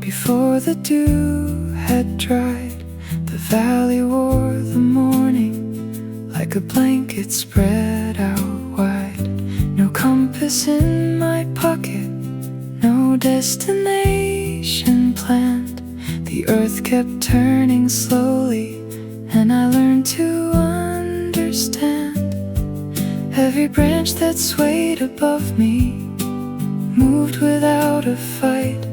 Before the dew had dried, the valley wore the morning like a blanket spread out wide. No compass in my pocket, no destination planned. The earth kept turning slowly, and I learned to understand. Every branch that swayed above me moved without a fight.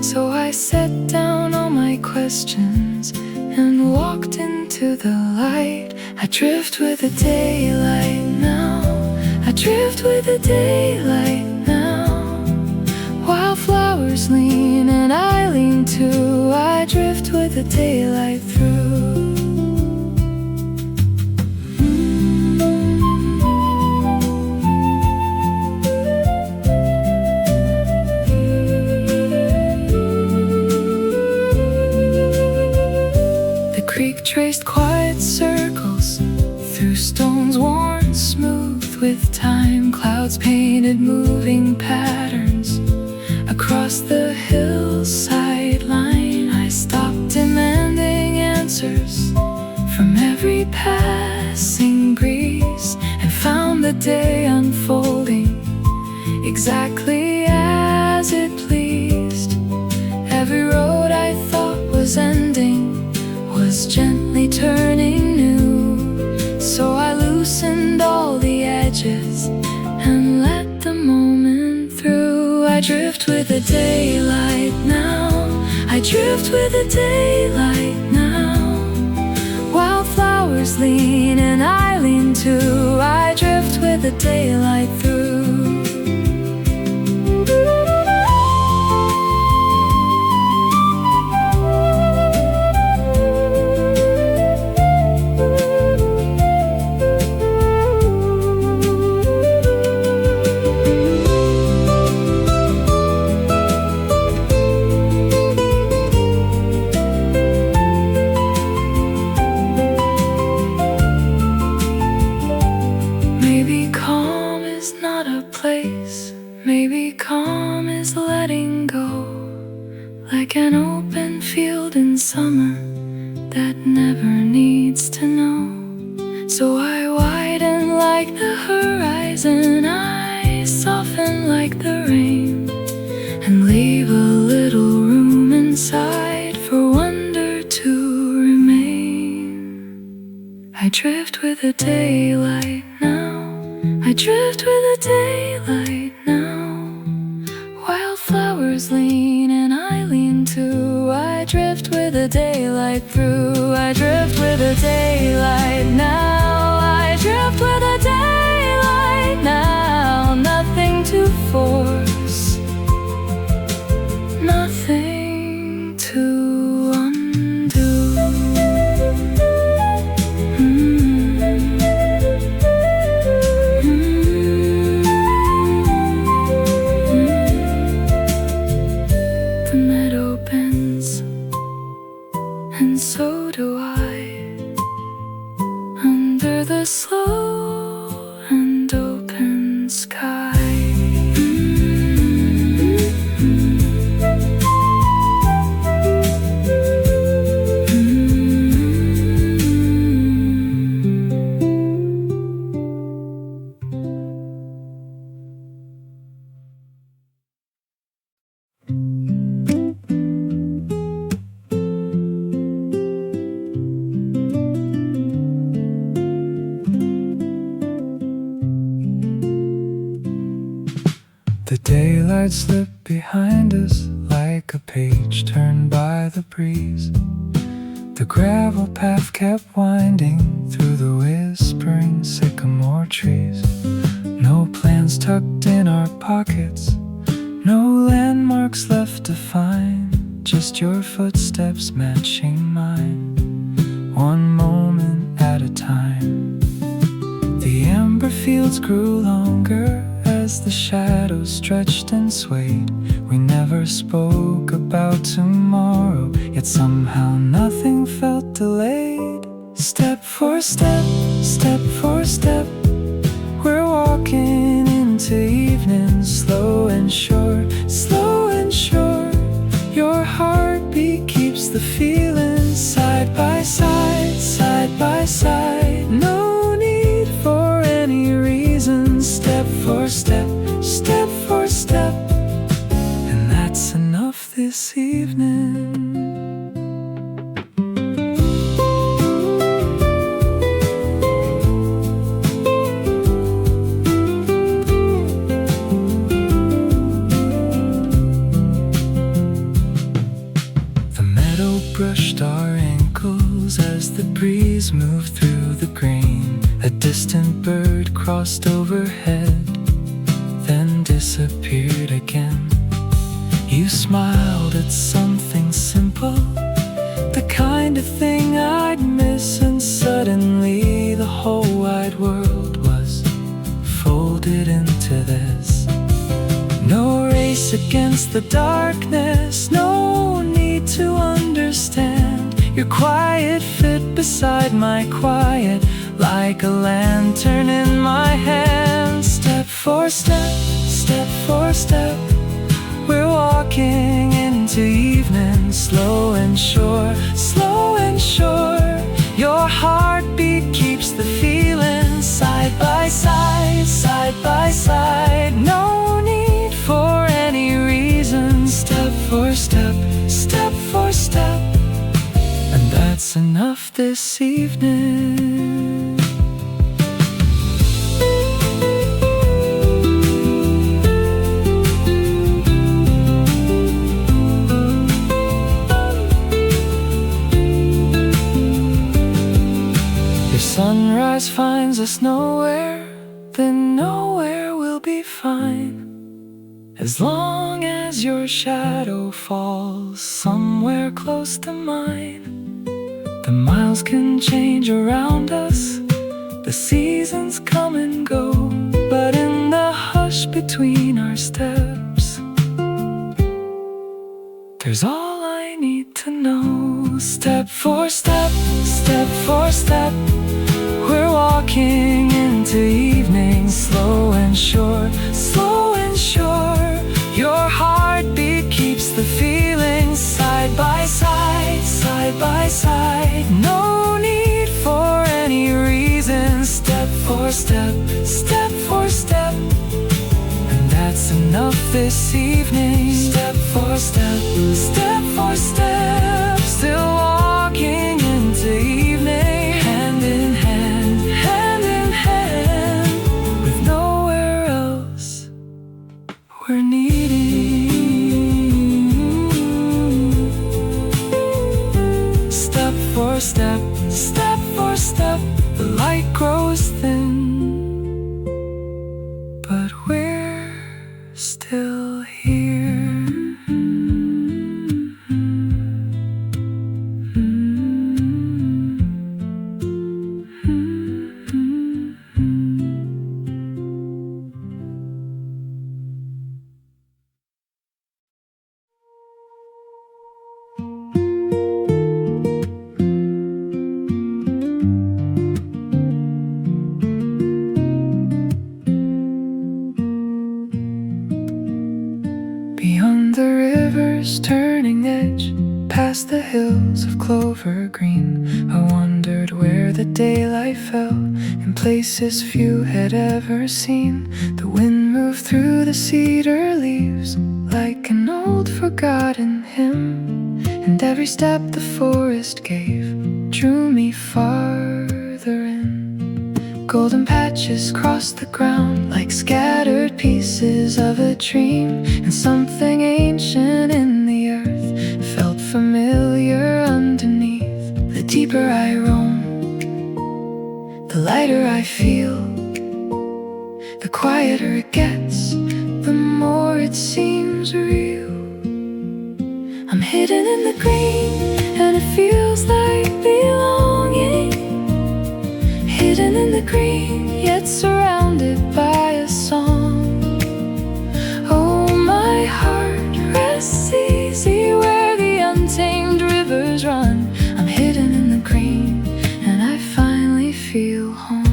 So I set down all my questions and walked into the light. I drift with the daylight now, I drift with the daylight now. Wildflowers lean and I lean too. I drift with the daylight through. Traced quiet circles through stones worn smooth with time. Clouds painted moving patterns across the hillside line. I stopped demanding answers from every passing breeze and found the day unfolding exactly as it pleased. Every road I thought was ending was gently turning new. So I loosened all the edges and let the moment through. I drift with the daylight now, I drift with the daylight now. Wildflowers lean and I lean too. I drift with the daylight through. Maybe calm is letting go, like an open field in summer that never needs to know. So I widen like the horizon, I soften like the rain, and leave a little room inside for wonder to remain. I drift with the daylight now, I drift with the daylight now. Wildflowers lean and I lean too. I drift with the daylight through. I drift with the daylight now, I drift with the daylight now. Nothing to force, nothing to undo. The meadow bends, and so do I, under the slow and open sky. The daylight slipped behind us like a page turned by the breeze. The gravel path kept winding through the whispering sycamore trees. No plans tucked in our pockets, no landmarks left to find, just your footsteps matching mine, one moment at a time. The amber fields grew longer as the shadows stretched and swayed. We never spoke about tomorrow, yet somehow nothing felt delayed. Step for step, step for step, we're walking into evening, slow and sure, slow and sure. Your heart the feeling. Side by side, side by side. No need for any reason. Step for step, step for step. And that's enough this evening. Brushed our ankles as the breeze moved through the grain. A distant bird crossed overhead, then disappeared again. You smiled at something simple, the kind of thing I'd miss, and suddenly the whole wide world was folded into this. No race against the darkness, no need to understand. Your quiet fit beside my quiet, like a lantern in my hand. Step for step, step for step, we're walking into evening. Slow and sure, slow and sure. Your heartbeat keeps the feeling. Side by side, side by side. No need for any reason. Step for step, step for step. And that's enough this evening. If sunrise finds us nowhere, then nowhere will be fine. As long as your shadow falls somewhere close to mine. The miles can change around us, the seasons come and go, but in the hush between our steps, there's all I need to know. Step for step, step for step, we're walking into evening. Slow and sure, slow and sure. Your heartbeat keeps the feeling. Side by side, side by side. No need for any reason. Step for step, step for step. And that's enough this evening. Step for step, step for step. Still walking into evening. Hand in hand, hand in hand. With nowhere else we're needing. Step for step, step for step. The light grows thin, but we're still here. Beyond the river's turning edge, past the hills of clover green, I wondered where the daylight fell, in places few had ever seen. The wind moved through the cedar leaves like an old forgotten hymn, and every step the forest gave drew me farther in. Golden patches crossed the ground like scattered pieces of a dream, and something ancient in the earth felt familiar underneath. The deeper I roam, the lighter I feel. The quieter it gets, the more it seems real. I'm hidden in the green, and it feels like belonging. Hidden in the green, yet surrounded by a song. Oh, my heart rests easy where the untamed rivers run. I'm hidden in the green, and I finally feel home.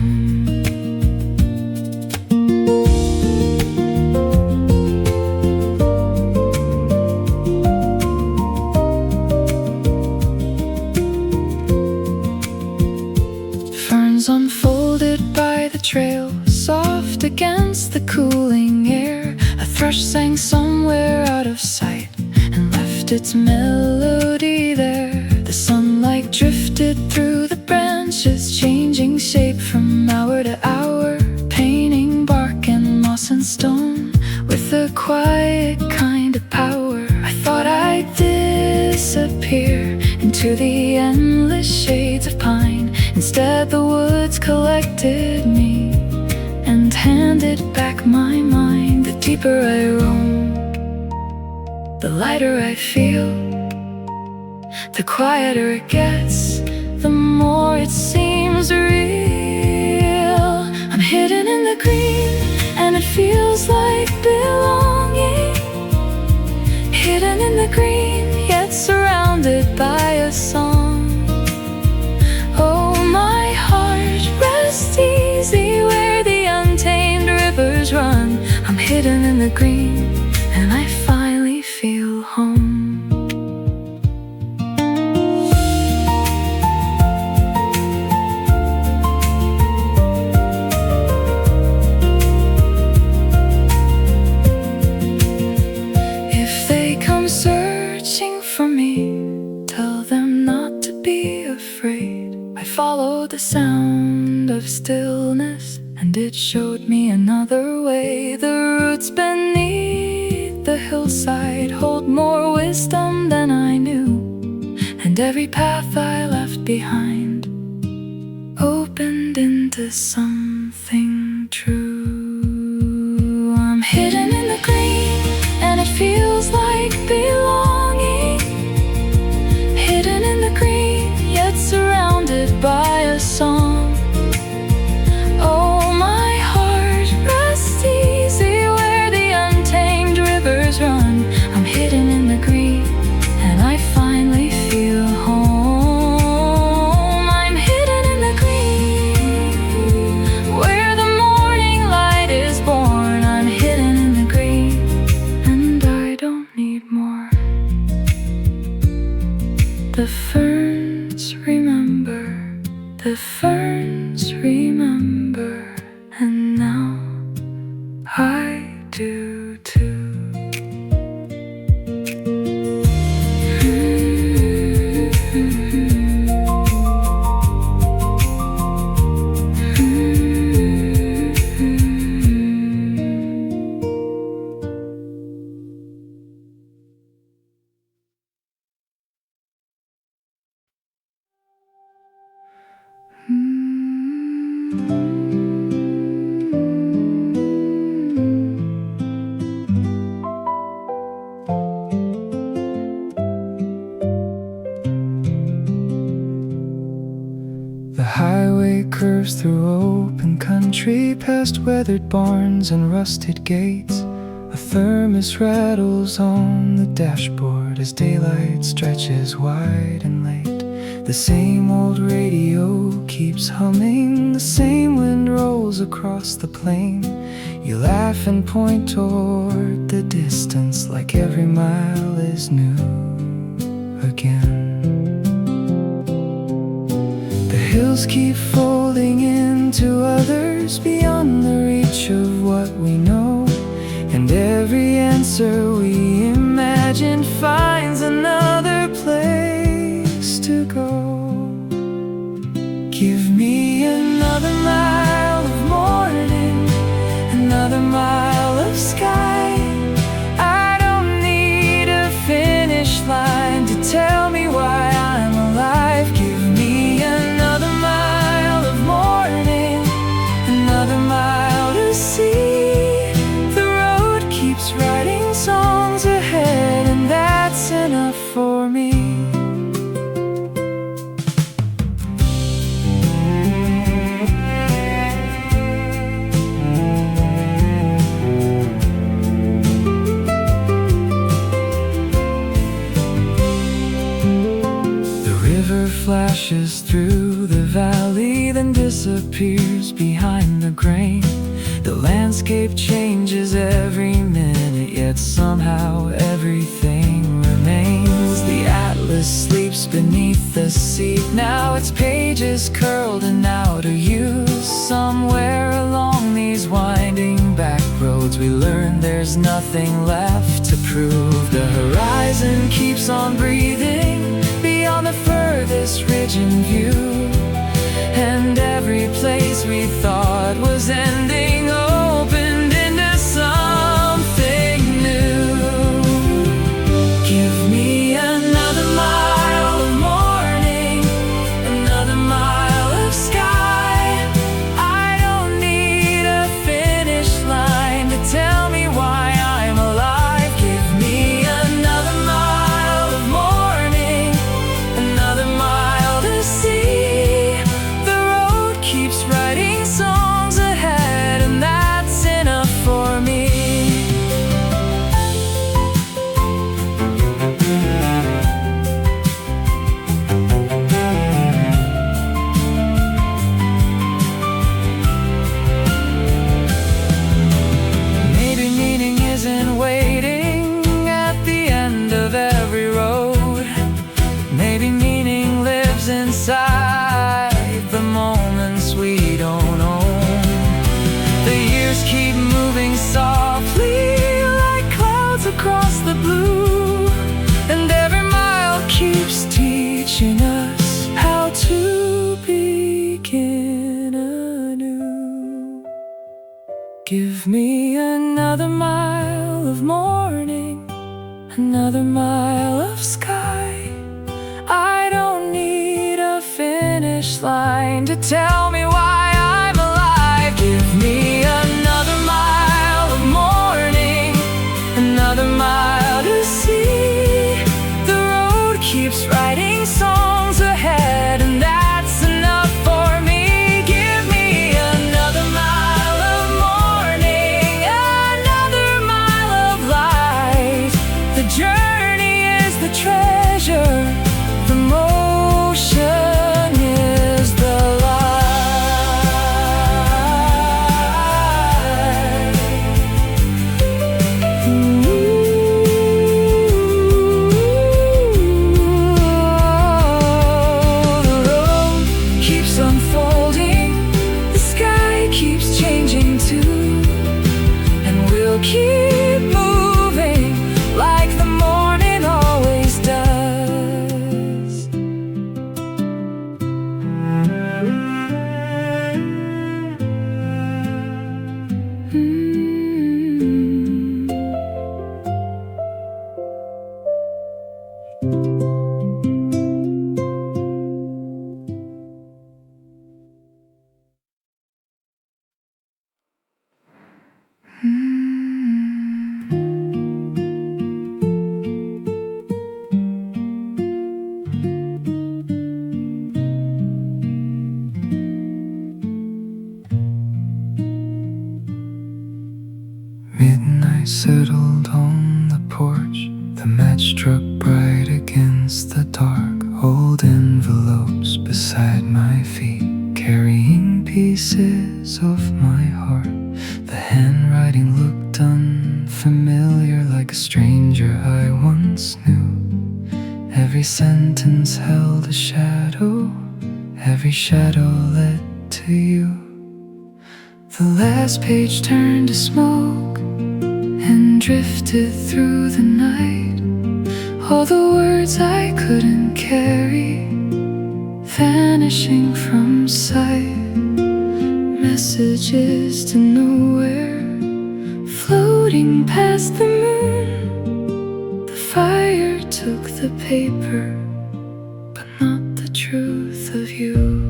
against the cooling air. A thrush sang somewhere out of sight and left its melody there. The sunlight drifted through the branches, changing shape from hour to hour, painting bark and moss and stone with a quiet kind of power. I thought I'd disappear into the endless shades of pine. Instead the woods collected me and handed back my mind. The deeper I roam, the lighter I feel. The quieter it gets, the more it seems real. I'm hidden in the green and it feels like belonging. Hidden in the green, yet surrounded by a song. Oh, my heart rests easy where the untamed rivers run. I'm hidden in the green and I finally feel home. If they come searching for me, tell them not to be afraid. I followed the sound of stillness and it showed me another way. The roots beneath the hillside hold more wisdom than I knew, and every path I left behind opened into something true. I'm hidden in the green and it feels like belonging. Hidden in the green, yet surrounded by a song. Oh, my heart rests easy where the untamed rivers run. I'm hidden in the green and I finally feel home. I'm hidden in the green where the morning light is born. I'm hidden in the green and I don't need more. The ferns remember, the ferns remember, and now I do too. The highway curves through open country, past weathered barns and rusted gates. A thermos rattles on the dashboard as daylight stretches wide and late. The same old radio keeps humming, the same wind rolls across the plain. You laugh and point toward the distance like every mile is new again. The hills keep folding into others beyond the reach of what we know, and every answer we imagine finds another place to go. Give me another mile of morning, another mile of sky. I don't need a finish line to tell me why I'm alive. Give me another mile of morning, another mile to see. The road keeps writing songs ahead, and that's enough for me. Flashes through the valley, then disappears behind the grain. The landscape changes every minute, yet somehow everything remains. The atlas sleeps beneath the seat, now its pages curled and out of use. Somewhere along these winding there's nothing left to prove. The horizon keeps on breathing beyond the furthest ridge in view, and every place we thought was ending opened into something new. Give me another mile of morning, another mile of sky. I don't need a finish line to tell me why I'm alive. Give me another mile of morning, another mile to see. The road keeps writing songs ahead, and that's enough for me. Maybe meaning isn't waiting at the end of every road. Maybe meaning lives inside the moments we don't own. The years keep moving softly like clouds across the blue, and every mile keeps teaching us how to begin anew. Give me another mile of morning, another mile of sky. I don't need a finish line to tell me why I'm alive. Give me another mile of morning, another mile to see. The road keeps writing songs ahead, and that's enough for me. Give me another mile of morning, another mile of light. The journey is the treasure, the motion is the light. The road keeps unfolding, the sky keeps changing too, and we'll keep moving like the morning always does. Midnight settled on the porch. The match struck bright against the dark. Old envelopes beside my feet, carrying pieces of my heart. The handwriting looked unfamiliar, like a stranger I once knew. Every sentence held a shadow, every shadow led to you. The last page turned to smoke and drifted through the night. All the words I couldn't carry, vanishing from sight. Messages to nowhere, floating past the moon. The fire took the paper, but not the truth of you.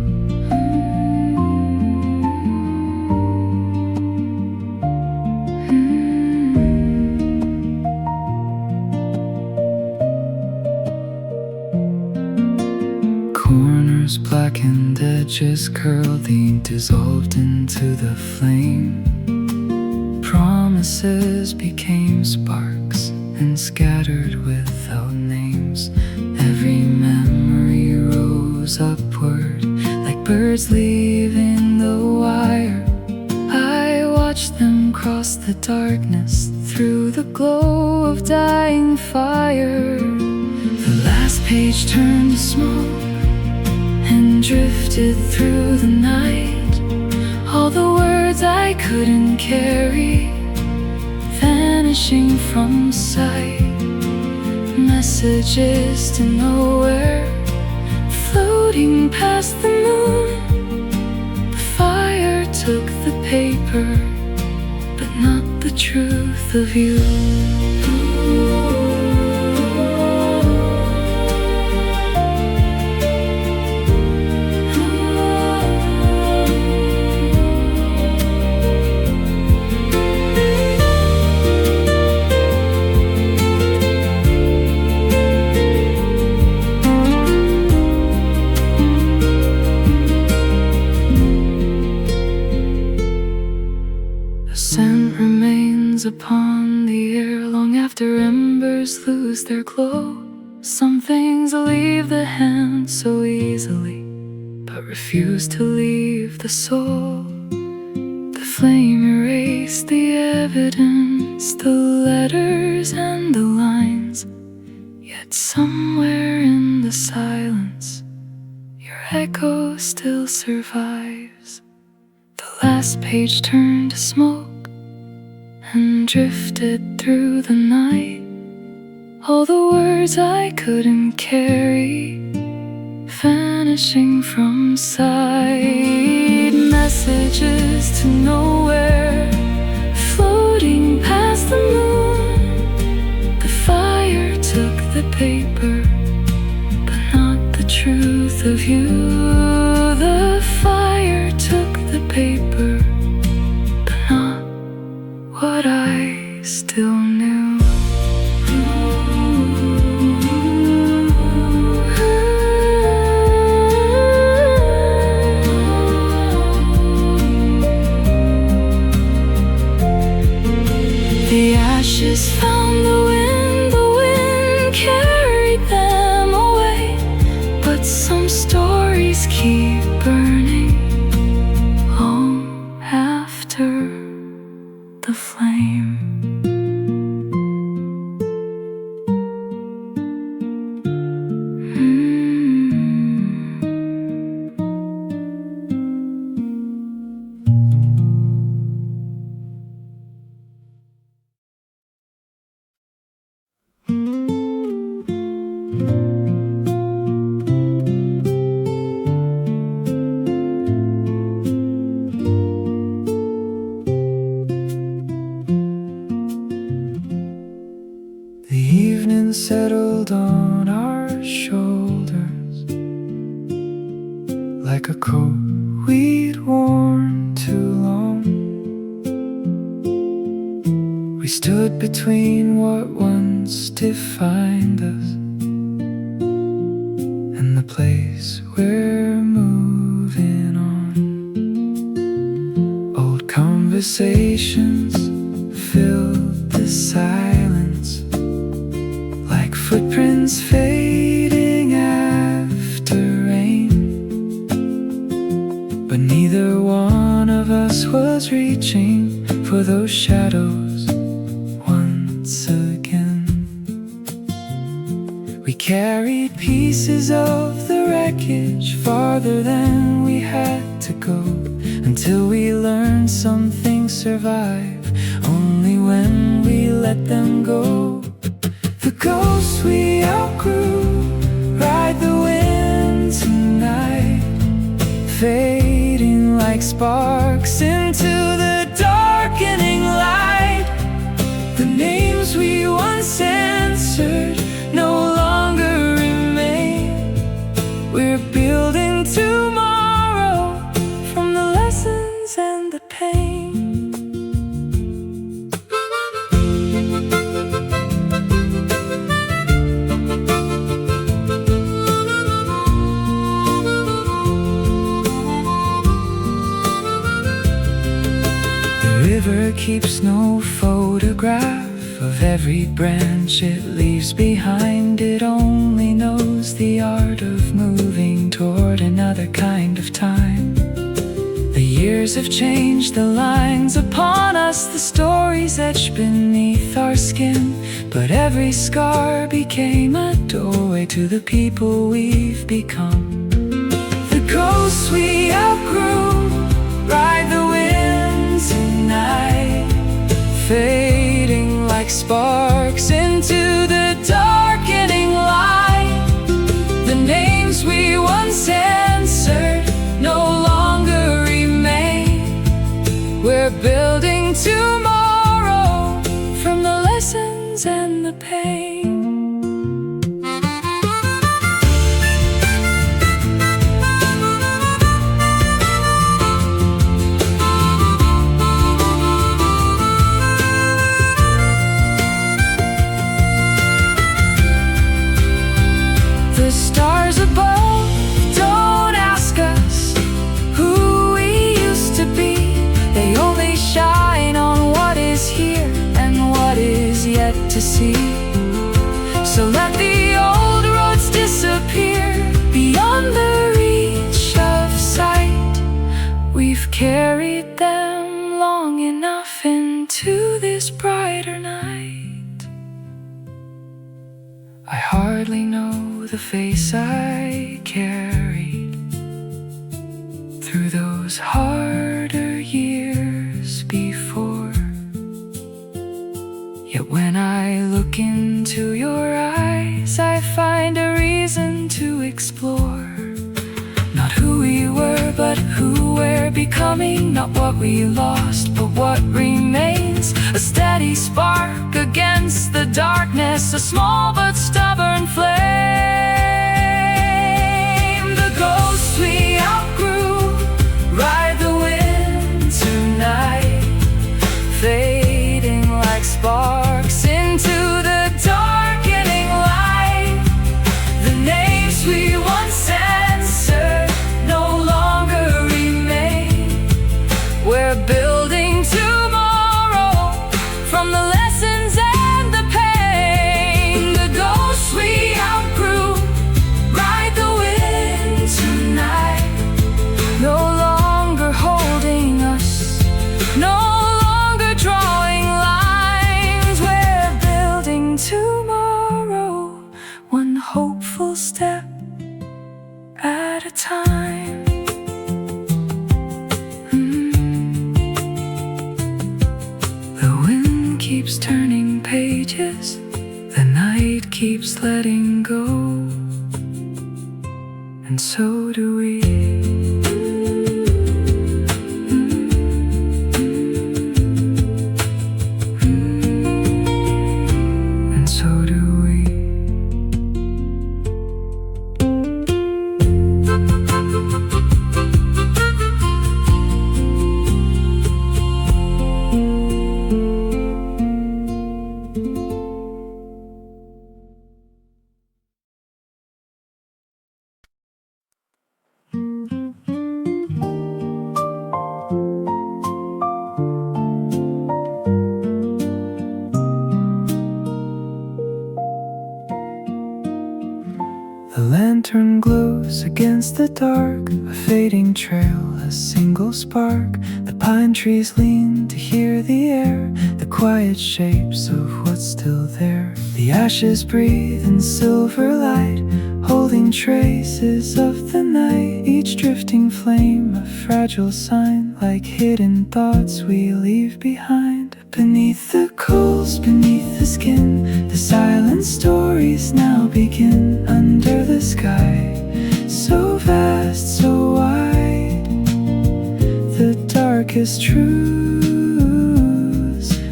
Corners blackened, edges curled, the ink dissolved into the flame. Promises became sparks and scattered without names. Every memory rose upward like birds leaving the wire. I watched them cross the darkness through the glow of dying fire. The last page turned to smoke and drifted through the night. All the words I couldn't carry vanished vanishing from sight. Messages to nowhere, floating past the moon. The fire took the paper, but not the truth of you. Upon the air long after embers lose their glow. Some things leave the hand so easily, but refuse to leave the soul. The flame erased the evidence, the letters and the lines. Yet somewhere in the silence, your echo still survives. The last page turned to smoke and drifted through the night. All the words I couldn't carry, vanishing from sight. Messages to nowhere, floating past the moon. The fire took the paper, but not the truth of you. The fire took the paper, what I still knew. The ashes found the wind carried them away. But some stories keep burning long after the flame. Settled on our shoulders like a coat we'd worn too long. We stood between what once defined us and the place we're moving on. Old conversations filled the silence, footprints fading after rain. But neither one of us was reaching for those shadows once again. We carried pieces of the wreckage farther than we had to go, until we learned some things survive only when we let them go. The ghosts we outgrew ride the wind tonight, fading like sparks into the darkening light. The names we once answered no longer remain. We're building tomorrow from the lessons and the pain. River keeps no photograph of every branch it leaves behind. It only knows the art of moving toward another kind of time. The years have changed the lines upon us, the stories etched beneath our skin. But every scar became a doorway to the people we've become. The ghosts we outgrew ride the wind tonight, fading like like sparks into the darkening light. The names we once answered no longer remain. We're building tomorrow from the lessons and the pain. The stars above don't ask us who we used to be. They only shine on what is here and what is yet to see. So let the old roads disappear beyond the reach of sight. We've carried them long enough into this brighter night. I hardly know the face I carried through those harder years before. Yet when I look into your eyes, I find a reason to explore. Not who we were, but who we're becoming. Not what we lost, but what remains. A steady spark against the darkness, a small but stubborn flame. The ghosts we outgrew ride the wind tonight, fading like sparks into the darkening light. The names we once answered no longer remain. We're building tomorrow from the lessons and the pain. The ghosts we outgrew ride the wind tonight, no longer holding us, no longer drawing lines. We're building tomorrow, one hopeful step at a time. The wind keeps turning pages, the night keeps letting go, and so do we. And so do we. The lantern glows against the dark, a fading trail, a single spark. The pine trees lean to hear the air, the quiet shapes of what's still there. The ashes breathe in silver light, holding traces of the night. Each drifting flame a fragile sign, like hidden thoughts we leave behind. Beneath the coals, beneath the skin, the silent stories now begin. Under the sky, so vast, so wide, the darkest truths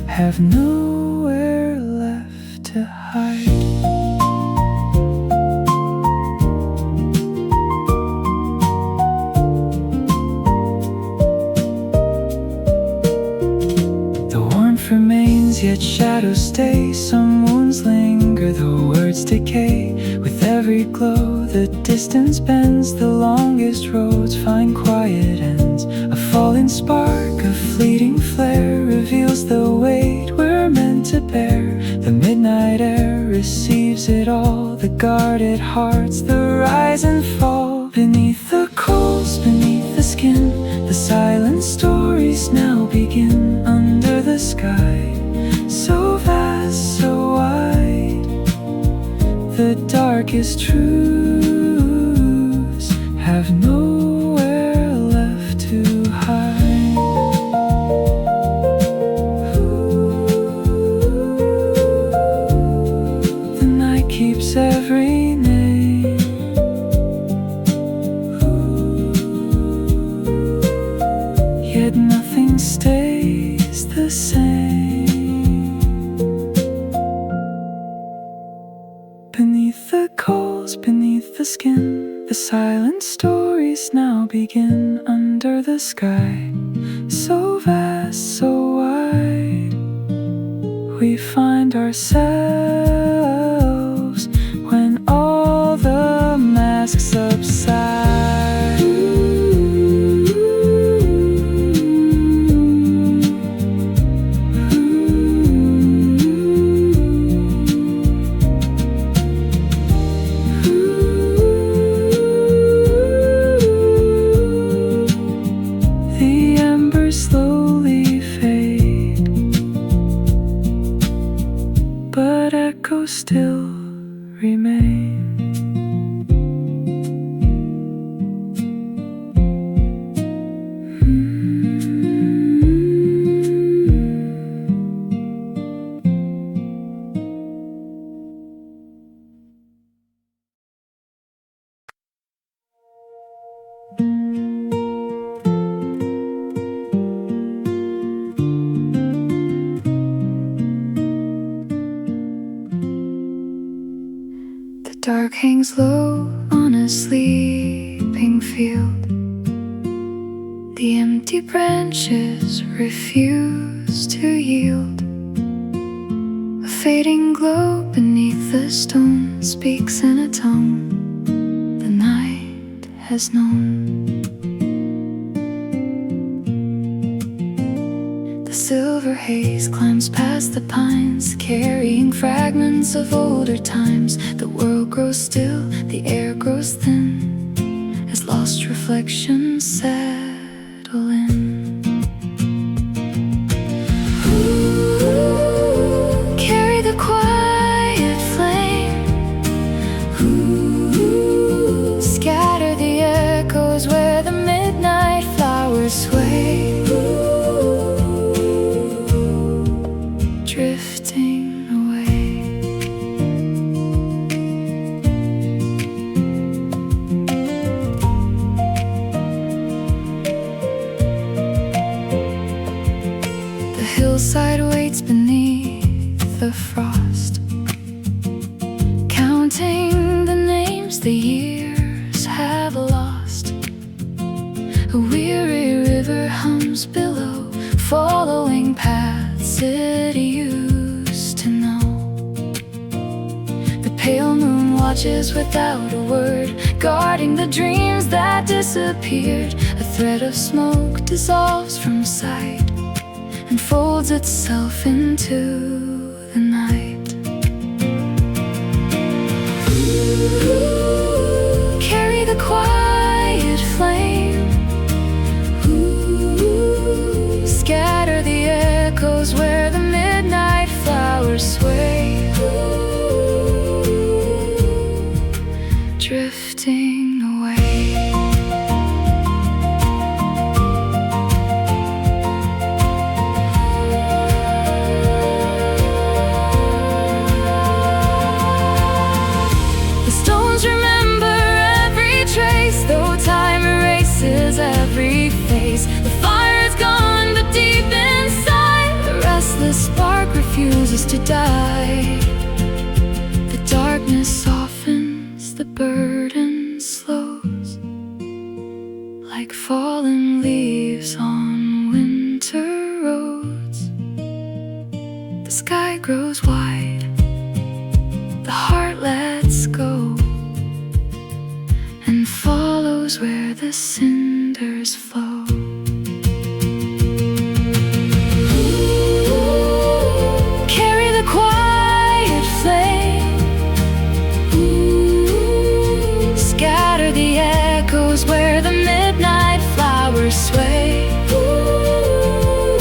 have nowhere left to hide. Remains, yet shadows stay. Some wounds linger, the words decay. With every glow, the distance bends. The longest roads find quiet ends. A falling spark, a fleeting flare, reveals the weight we're meant to bear. The midnight air receives it all, the guarded hearts, the rise and fall. Beneath the coals, beneath the skin, the silent stories now begin. Under the sky, so vast, so wide, the darkest truths have nowhere left to hide. Ooh. beneath the skin. The silent stories now begin under the sky, so vast, so wide. We find ourselves when all the masks subside. Still remain. Dark hangs low on a sleeping field. The empty branches refuse to yield. A fading glow beneath the stone speaks in a tongue the night has known. The silver haze climbs past the pines, carrying fragments of older times. The world grows still, the air grows thin, as lost reflections settle in. Ooh, carry the quiet flame. Ooh, scatter the echoes where the midnight flowers sway. Drifting away. The hillside waits beneath the frost, counting the names the years have lost. A weary river hums below, following paths it used to know. The pale moon watches without a word, guarding the dreams that disappeared. A thread of smoke dissolves from sight and folds itself into the night. Ooh, carry the quiet flame. Ooh, scatter the echoes where the midnight flowers sway. Ooh, drifting away. The stones remember every trace, though time erases every face. The fire is gone, but deep inside, the restless spark refuses to die. The darkness softens, the burden slows, like fallen leaves on winter roads. The sky grows wide, the heart lets go, and follows where the cinders flow. Ooh, carry the quiet flame. Ooh, scatter the echoes where the midnight flowers sway. Ooh,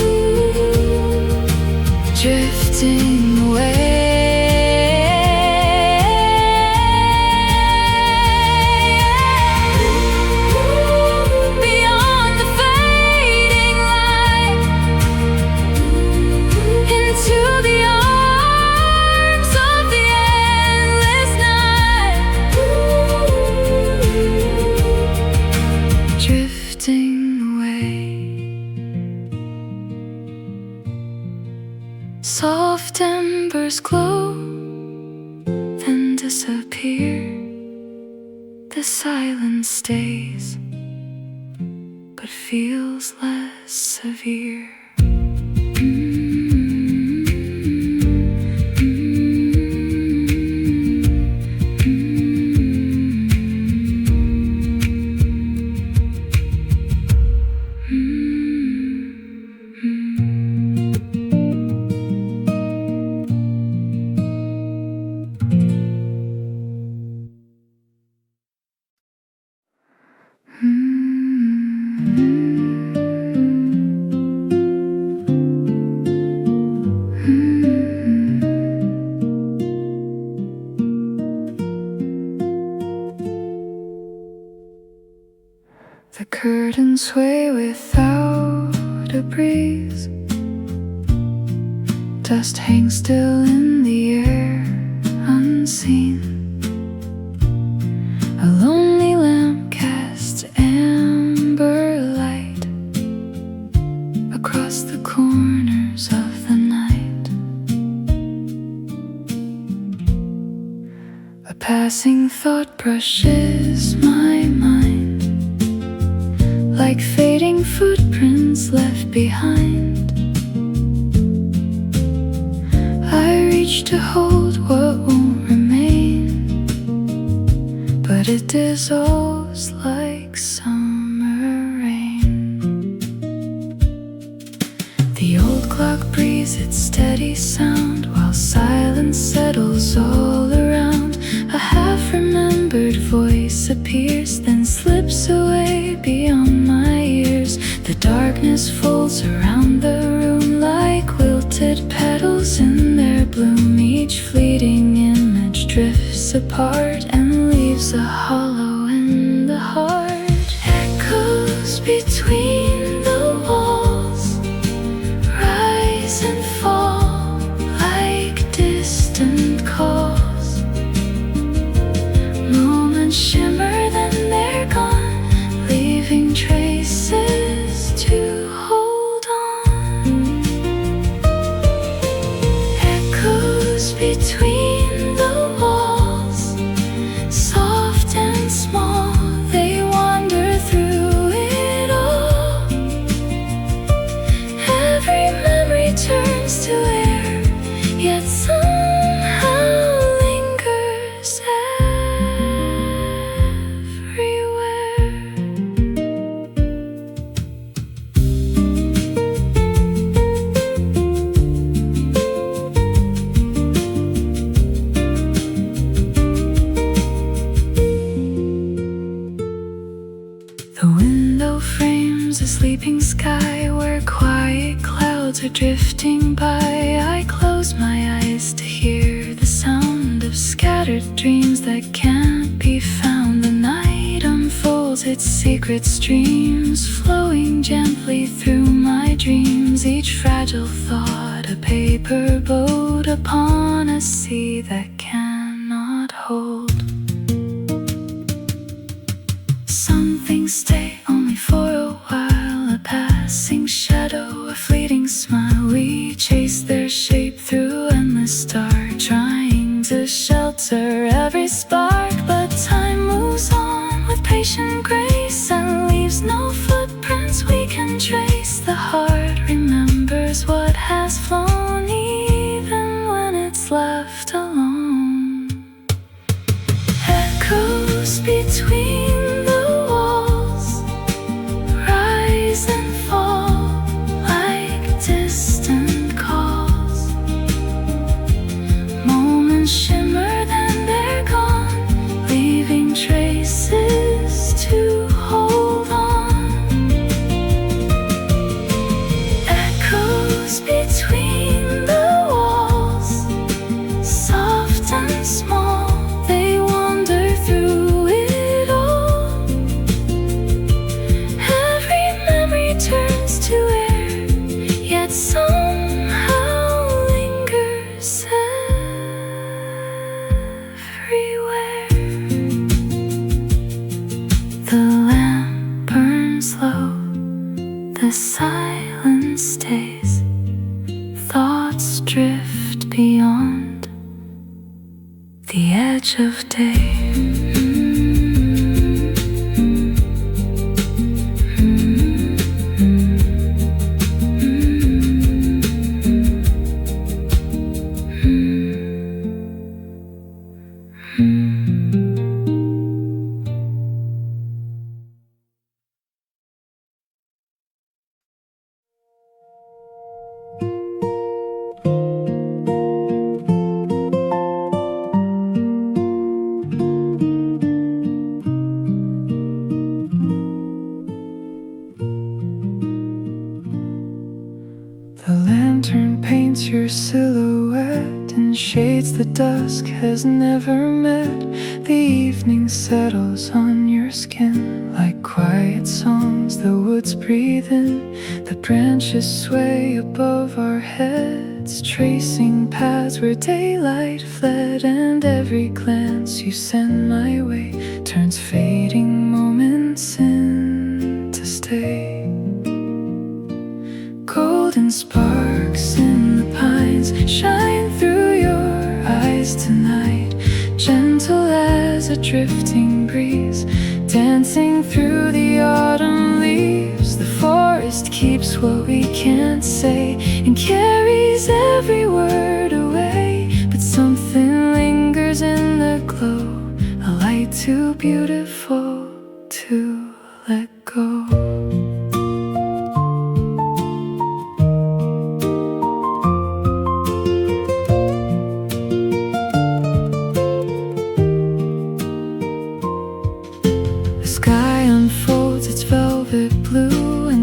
drifting away. Beyond the the silence stays, but feels less severe. The curtains sway without a breeze. Dust hangs still in the air, unseen. A lonely lamp casts amber light across the corners of the night. A passing thought brushes my mind, like fading footprints left behind. I reach to hold what won't remain, but it dissolves like summer rain. The old clock breathes its steady sound while silence settles all around. A half-remembered voice appears, then slips away beyond my ears. The darkness folds around the room like wilted petals in their bloom. Each fleeting image drifts apart and leaves a hollow in the heart. Echoes between the walls rise and fall like distant calls. Moments shimmer, then they're gone, leaving traces to hold on. Echoes between the walls, soft and small, they wander through it all. Every memory turns to air, yet somehow lingers everywhere. The window frames a sleeping sky where quiet clouds are drifting by. I close my eyes to hear the sound of scattered dreams that can't be found. The night unfolds its secret streams, flowing gently through my dreams. Each fragile thought a paper boat upon a sea that cannot hold. Some things stay only for a while, a passing shadow, a fleeting smile. We chase their shape through endless dark, trying to shelter every spark. But time moves on with patient grace and leaves no footprints we can trace. The heart remembers what has flown, even when it's left alone. Echoes between the walls rise and fall like distant calls. Moments shimmer, then they're gone, leaving traces to hold on. Echoes between the walls, soft and small, they wander through it all. silhouette in shades the dusk has never met. The evening settles on your skin like quiet songs the woods breathe in. The branches sway above our heads, tracing paths where daylight fled. And every glance you send my way turns fading moments into stay. Golden sparks in the pines shine through your eyes tonight, gentle as a drifting breeze, dancing through the autumn leaves. The forest keeps what we can't say and carries every word away, but something lingers in the glow, a light too beautiful to let go.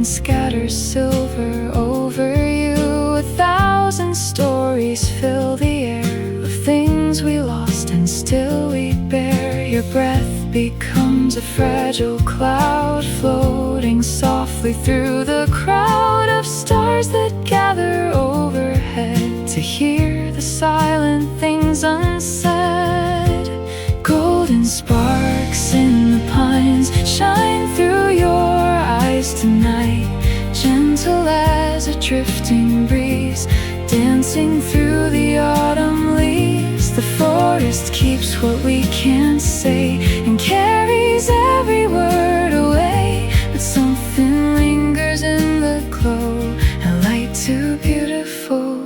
Scatters silver over you. 1,000 stories fill the air of things we lost and still we bear. Your breath becomes a fragile cloud floating softly through the crowd of stars that gather overhead to hear the silent things unsaid. Golden sparks in the pines shine through your eyes tonight, gentle as a drifting breeze, dancing through the autumn leaves. The forest keeps what we can't say and carries every word away, but something lingers in the glow, a light too beautiful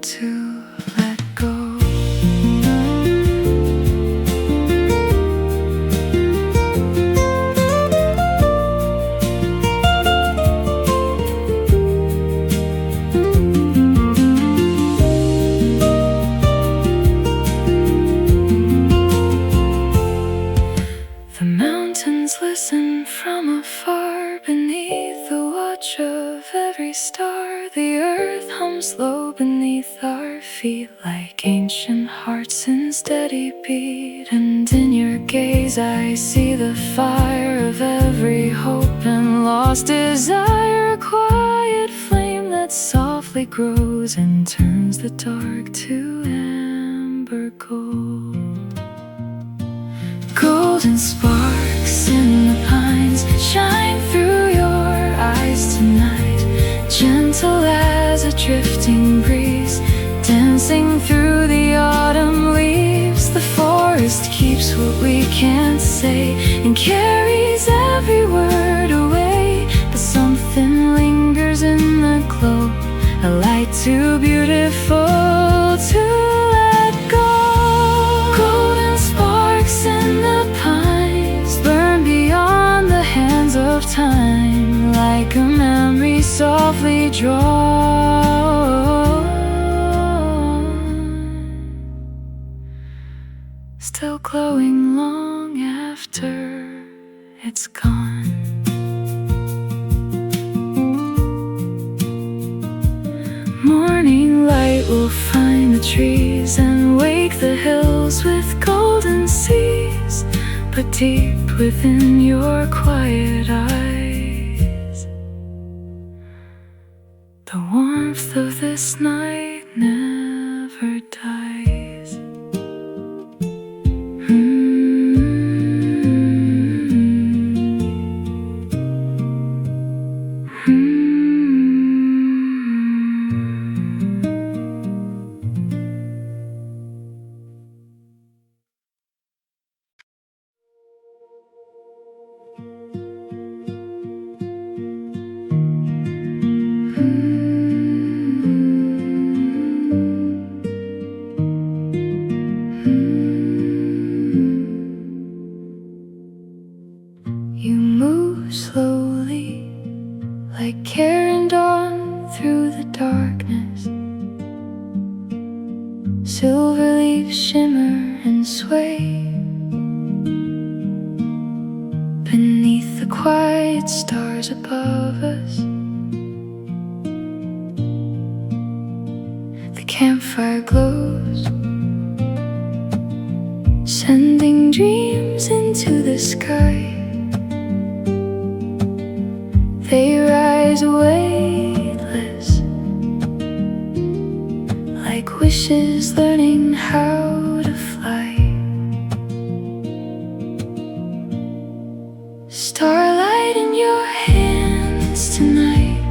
to let go. Listen from afar beneath the watch of every star. The earth hums low beneath our feet like ancient hearts in steady beat. And in your gaze I see the fire of every hope and lost desire, a quiet flame that softly grows and turns the dark to amber gold. Golden sparks in the pines shine through your eyes tonight, gentle as a drifting breeze, dancing through the autumn leaves. The forest keeps what we can't say and carries every word away, but something lingers in the glow, a light too beautiful to let go. Golden sparks in the pines burn beyond the hands of time, like a memory softly drawn, still glowing long after it's gone. Morning light will find the trees and wake the hills with golden seas, but deep within your quiet eyes, the warmth of this night never dies. You move slowly, like carrying dawn through the darkness. Silver leaves shimmer and sway beneath the quiet stars above us. The camera campfire glows, sending dreams into the sky. They rise weightless, like wishes learning how to fly. Starlight in your hands tonight,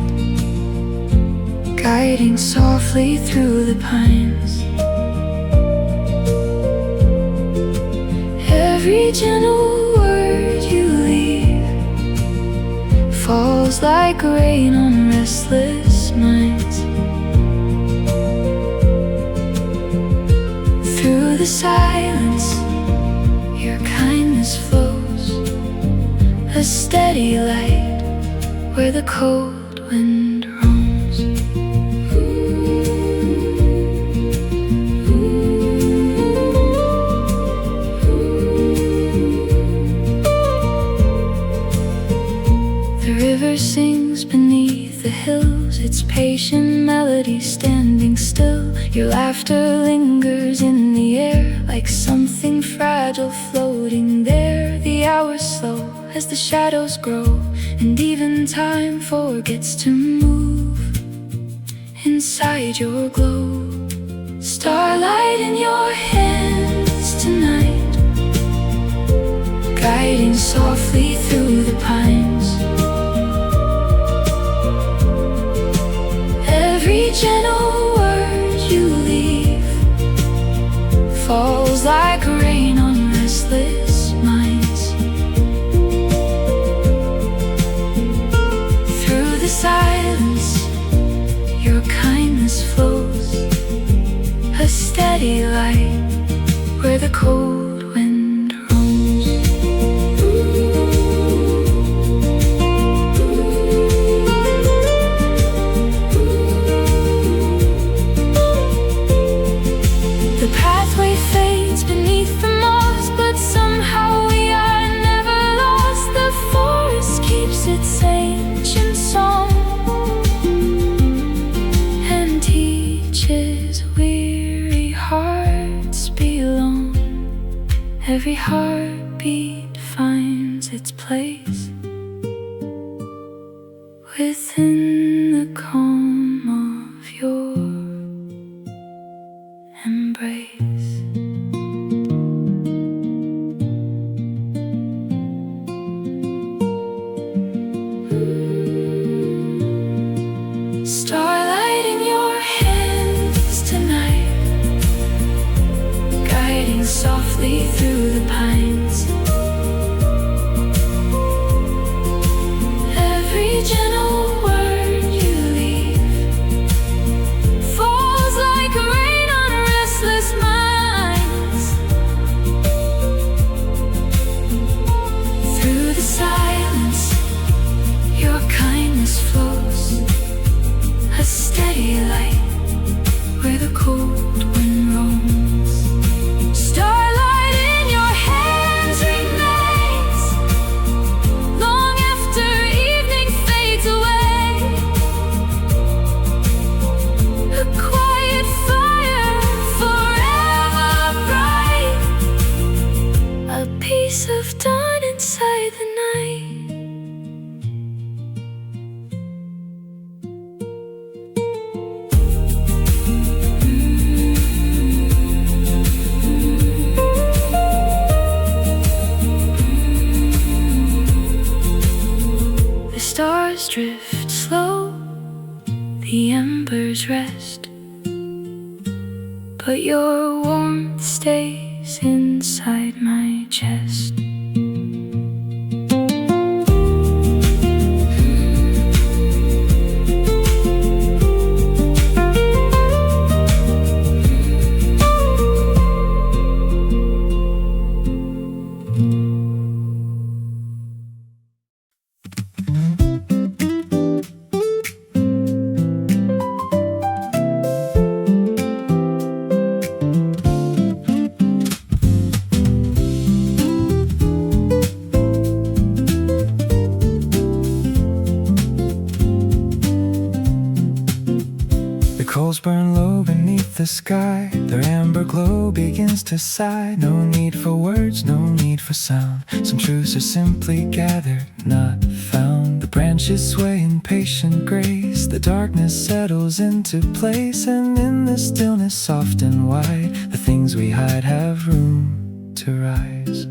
guiding softly through the pines. Every gentle word you leave falls like rain on restless minds. Through the silence, your kindness flows, a steady light where the cold wind roams. The river sings beneath the hills, its patient melody standing still. Your laughter lingers in the air like something fragile floating there. The hours slow as the shadows grow, and even time forgets to move inside your glow. Starlight in your hands tonight, guiding softly through the pines. Every gentle word you leave falls like rain on restless minds. Through the silence, your kindness flows, a steady light where the cold wind roams. The pathway fades beneath the moss, but somehow we are never lost. The forest keeps its ancient song and teaches weary hearts belong. Every heartbeat finds its place within the calm of your embrace. Starlight in your hands tonight, guiding softly through the pines. Every gentle word you leave falls like rain on restless minds. Through the silence, your kindness flows, a steady light where the cold wind roams. Starlight in your hands remains long after evening fades away. A quiet fire forever bright, a piece of dawn inside the night. The stars drift slow, the embers rest, but your warmth stays inside my chest. beneath the sky. Their amber glow begins to sigh. No need for words, no need for sound. Some truths are simply gathered, not found. The branches sway in patient grace. The darkness settles into place, and in the stillness soft and wide, the things we hide have room to rise.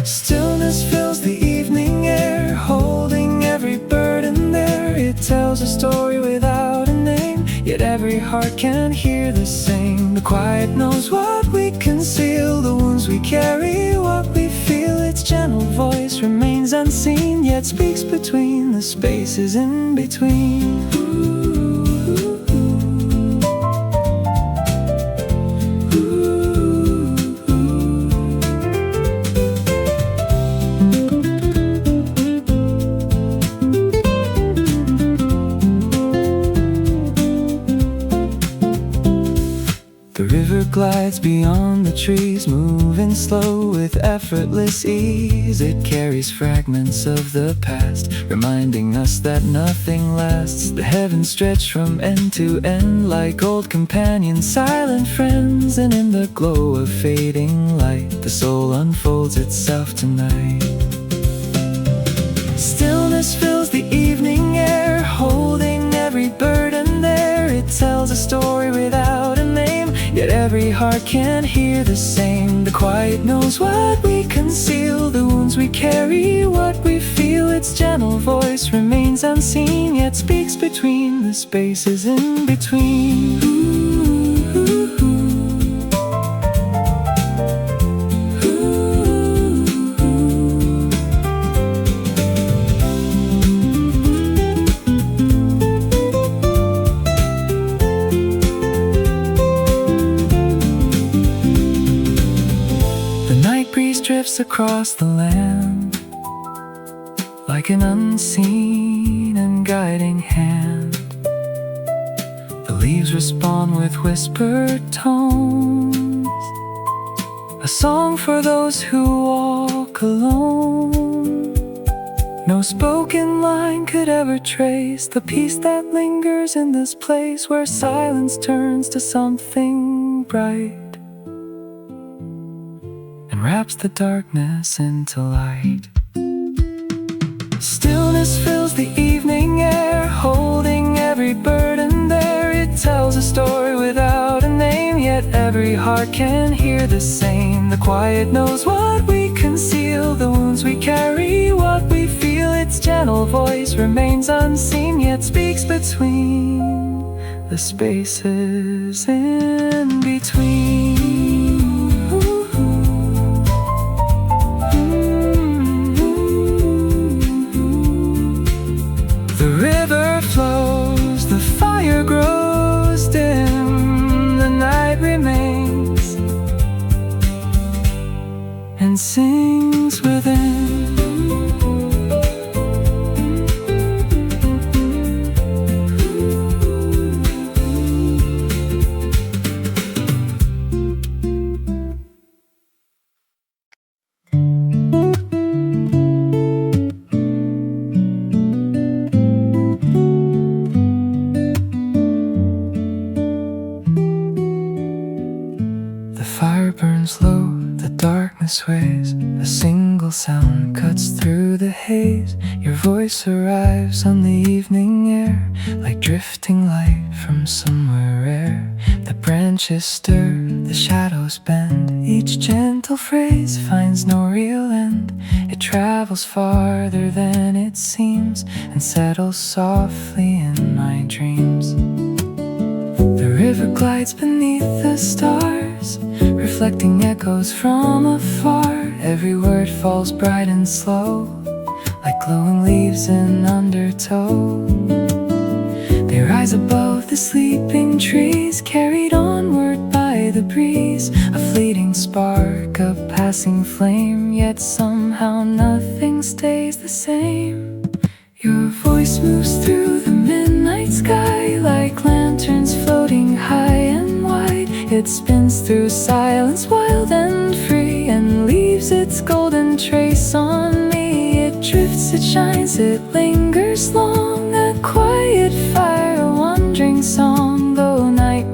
Stillness fills the evening air, holding every burden there. It tells a story without a name, yet every heart can hear the same. The quiet knows what we conceal, the wounds we carry, what we feel. Its gentle voice remains unseen, yet speaks between the spaces in between. Glides beyond the trees, moving slow with effortless ease. It carries fragments of the past, reminding us that nothing lasts. The heavens stretch from end to end like old companions, silent friends. And in the glow of fading light, the soul unfolds itself tonight. Stillness fills the evening air, holding every burden there. It tells a story without a name, yet every heart can hear the same. The quiet knows what we conceal, the wounds we carry, what we feel. Its gentle voice remains unseen, yet speaks between the spaces in between. Drifts across the land like an unseen and guiding hand. The leaves respond with whispered tones, a song for those who walk alone. No spoken line could ever trace the peace that lingers in this place, where silence turns to something bright and wraps the darkness into light. Stillness fills the evening air, holding every burden there. It tells a story without a name, yet every heart can hear the same. The quiet knows what we conceal, the wounds we carry, what we feel. Its gentle voice remains unseen, yet speaks between the spaces in between. Flows, the fire grows dim, the night remains and sings within. Ways. A single sound cuts through the haze. Your voice arrives on the evening air, like drifting light from somewhere rare. The branches stir, the shadows bend. Each gentle phrase finds no real end. It travels farther than it seems and settles softly in my dreams. The river glides beneath the stars, reflecting echoes from afar. Every word falls bright and slow, like glowing leaves in undertow. They rise above the sleeping trees, carried onward by the breeze. A fleeting spark, a passing flame, yet somehow nothing stays the same. Your voice moves through the midnight sky, like lanterns floating high and wide. It spins through silence, wild and free, and leaves its golden trace on me. It drifts, it shines, it lingers long, a quiet fire, a wandering song. Though night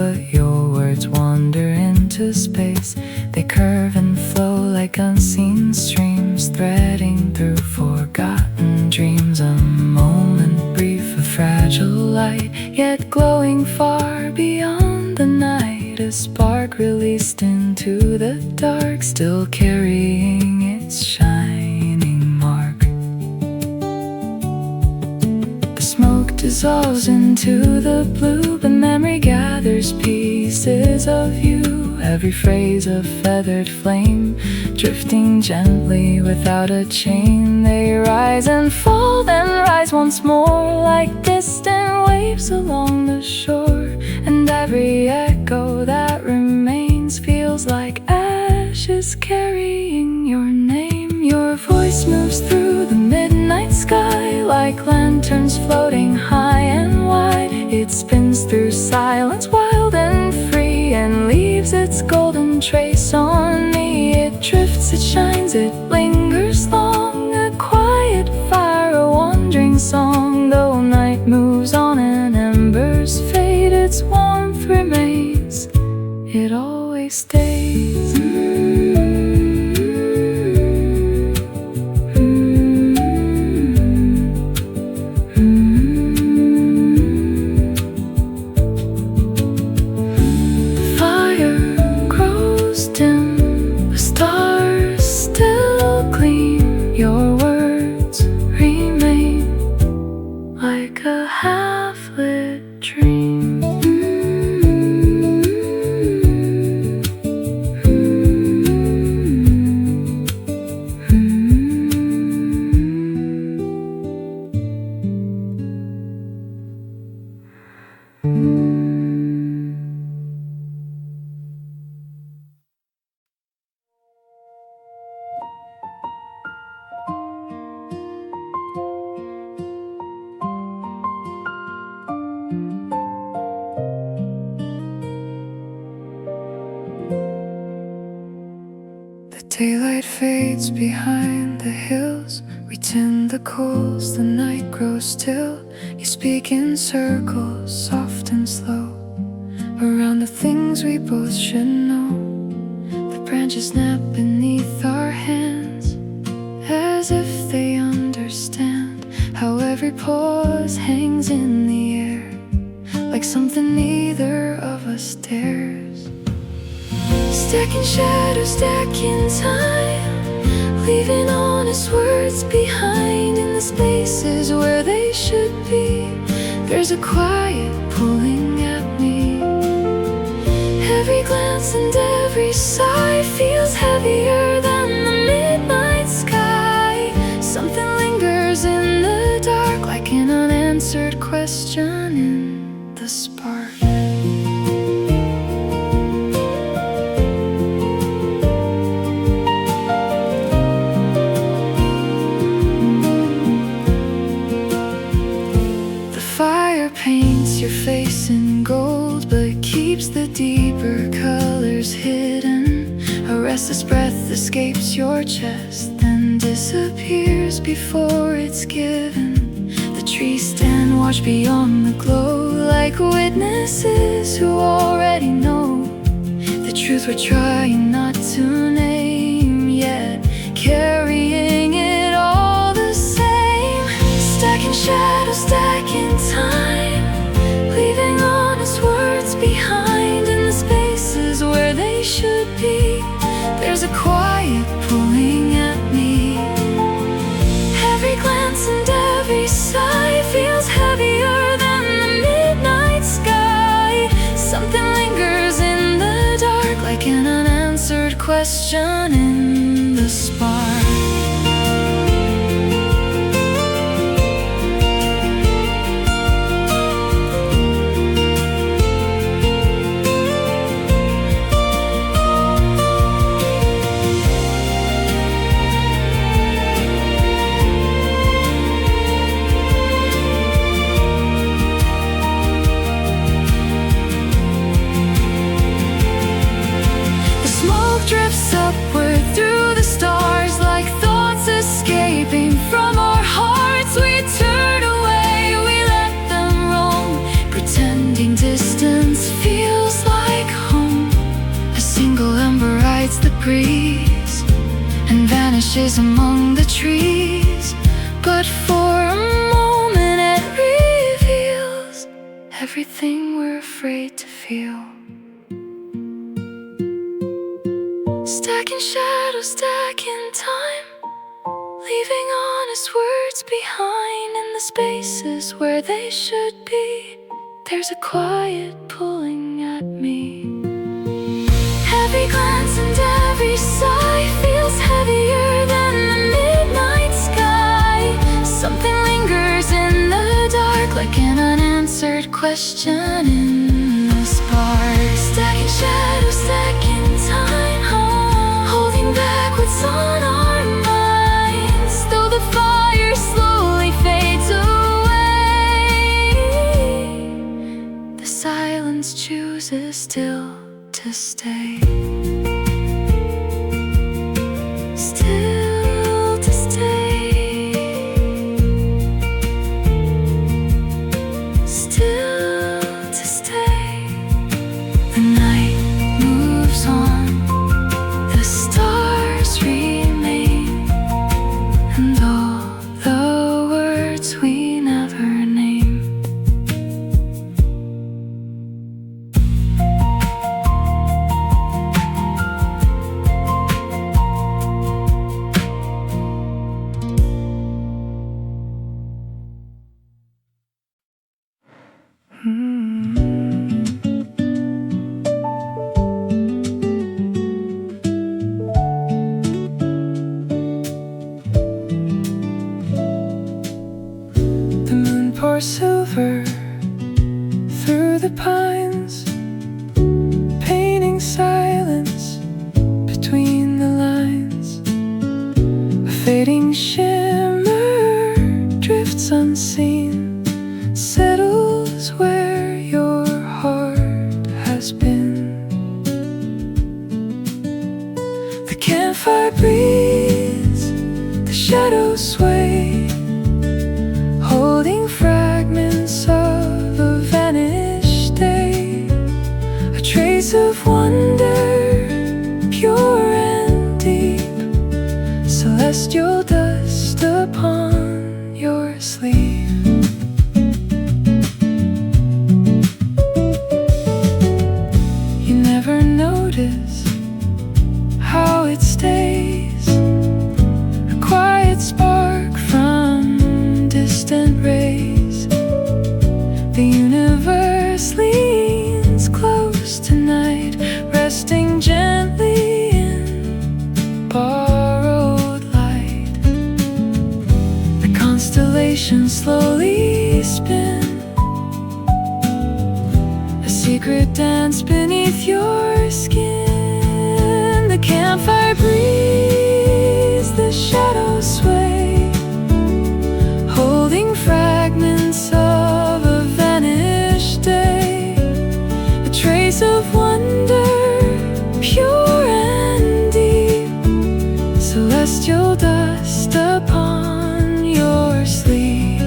but your words wander into space. They curve and flow like unseen streams, threading through forgotten dreams. A moment brief of fragile light, yet glowing far beyond the night. A spark released into the dark, still carrying its shining mark. The smoke dissolves into the blue, but memory gathers pieces of you. Every phrase a feathered flame, drifting gently without a chain. They rise and fall, then rise once more, like distant waves along the shore. And every echo that remains feels like ashes carrying your name. Your voice moves through the midnight sky like lanterns floating high and wide. It spins through silence, wild and free, and leaves its golden trace on me. It drifts, it shines, it lingers long, a quiet fire, a wandering song. Though night moves on and embers fade, its warmth remains, it always stays. Daylight fades behind the hills. We tend the coals, the night grows still. You speak in circles, soft and slow, around the things we both should know. The branches snap beneath our hands, as if they understand how every pause hangs in the air, like something neither of us dares. Stacking shadows, stacking time, leaving honest words behind in the spaces where they should be. There's a quiet pulling at me. Every glance and every sigh feels heavier than the midnight sky. Something lingers in the dark, like an unanswered question in the spark. Your face in gold, but keeps the deeper colors hidden. A restless breath escapes your chest, then disappears before it's given. The trees stand watch beyond the glow, like witnesses who already know the truth we're trying not to name, yet carrying it all the same. Stacking shadows, stacking time, leaving honest words behind in the spaces where they should be. There's a quiet pulling at me. Every glance and every sigh feels heavier than the midnight sky. Something lingers in the dark, like an unanswered question in the spark. Drifts upward through the stars like breeze and vanishes among the trees. But for a moment it reveals everything we're afraid to feel. Stacking shadows, stacking time, leaving honest words behind in the spaces where they should be. There's a quiet pulling at me. Every glance and every sigh feels heavier than the midnight sky. Something lingers in the dark, like an unanswered question in the spark. Stacking shadows, stacking time, holding back what's on our minds, though the fire slowly fades away. The silence chooses still to stay. Still to stay. Still to stay. The night moves on, the stars remain, and all the words we never name. The moon pours silver through the pines, painting silence between the lines. A fading shimmer drifts unseen, settles where your heart has been. The campfire breathes, the shadows sway, holding fragments of a vanished day. A trace of wonder, pure and deep, celestial dust upon your sleeve. You never notice how it stays, a quiet spark from distant rays. The universe leans close tonight, resting gently in borrowed light. The constellations slowly spin, a secret dance beneath your skin. The campfire breathes, the shadows sway, holding fragments of a vanished day. A trace of wonder, pure and deep, celestial dust upon your sleeve.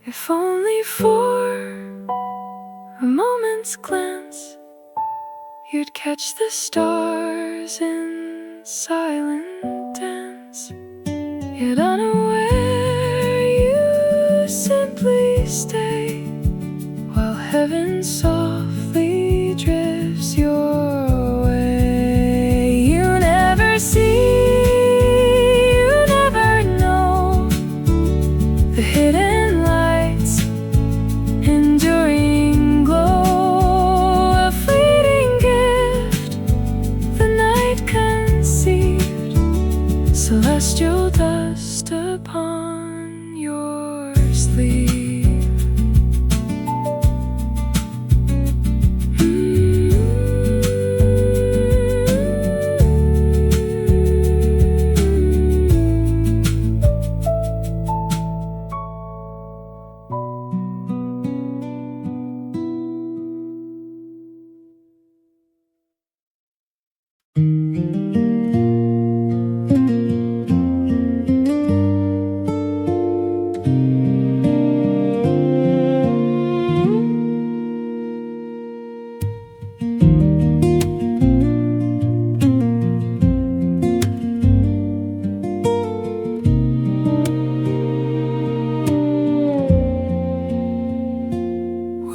If only for a moment's glance, you'd catch the stars in silent dance. Yet unaware, you simply stay, while heaven softly drifts your way. You never see, you never know the hidden enduring glow, a fleeting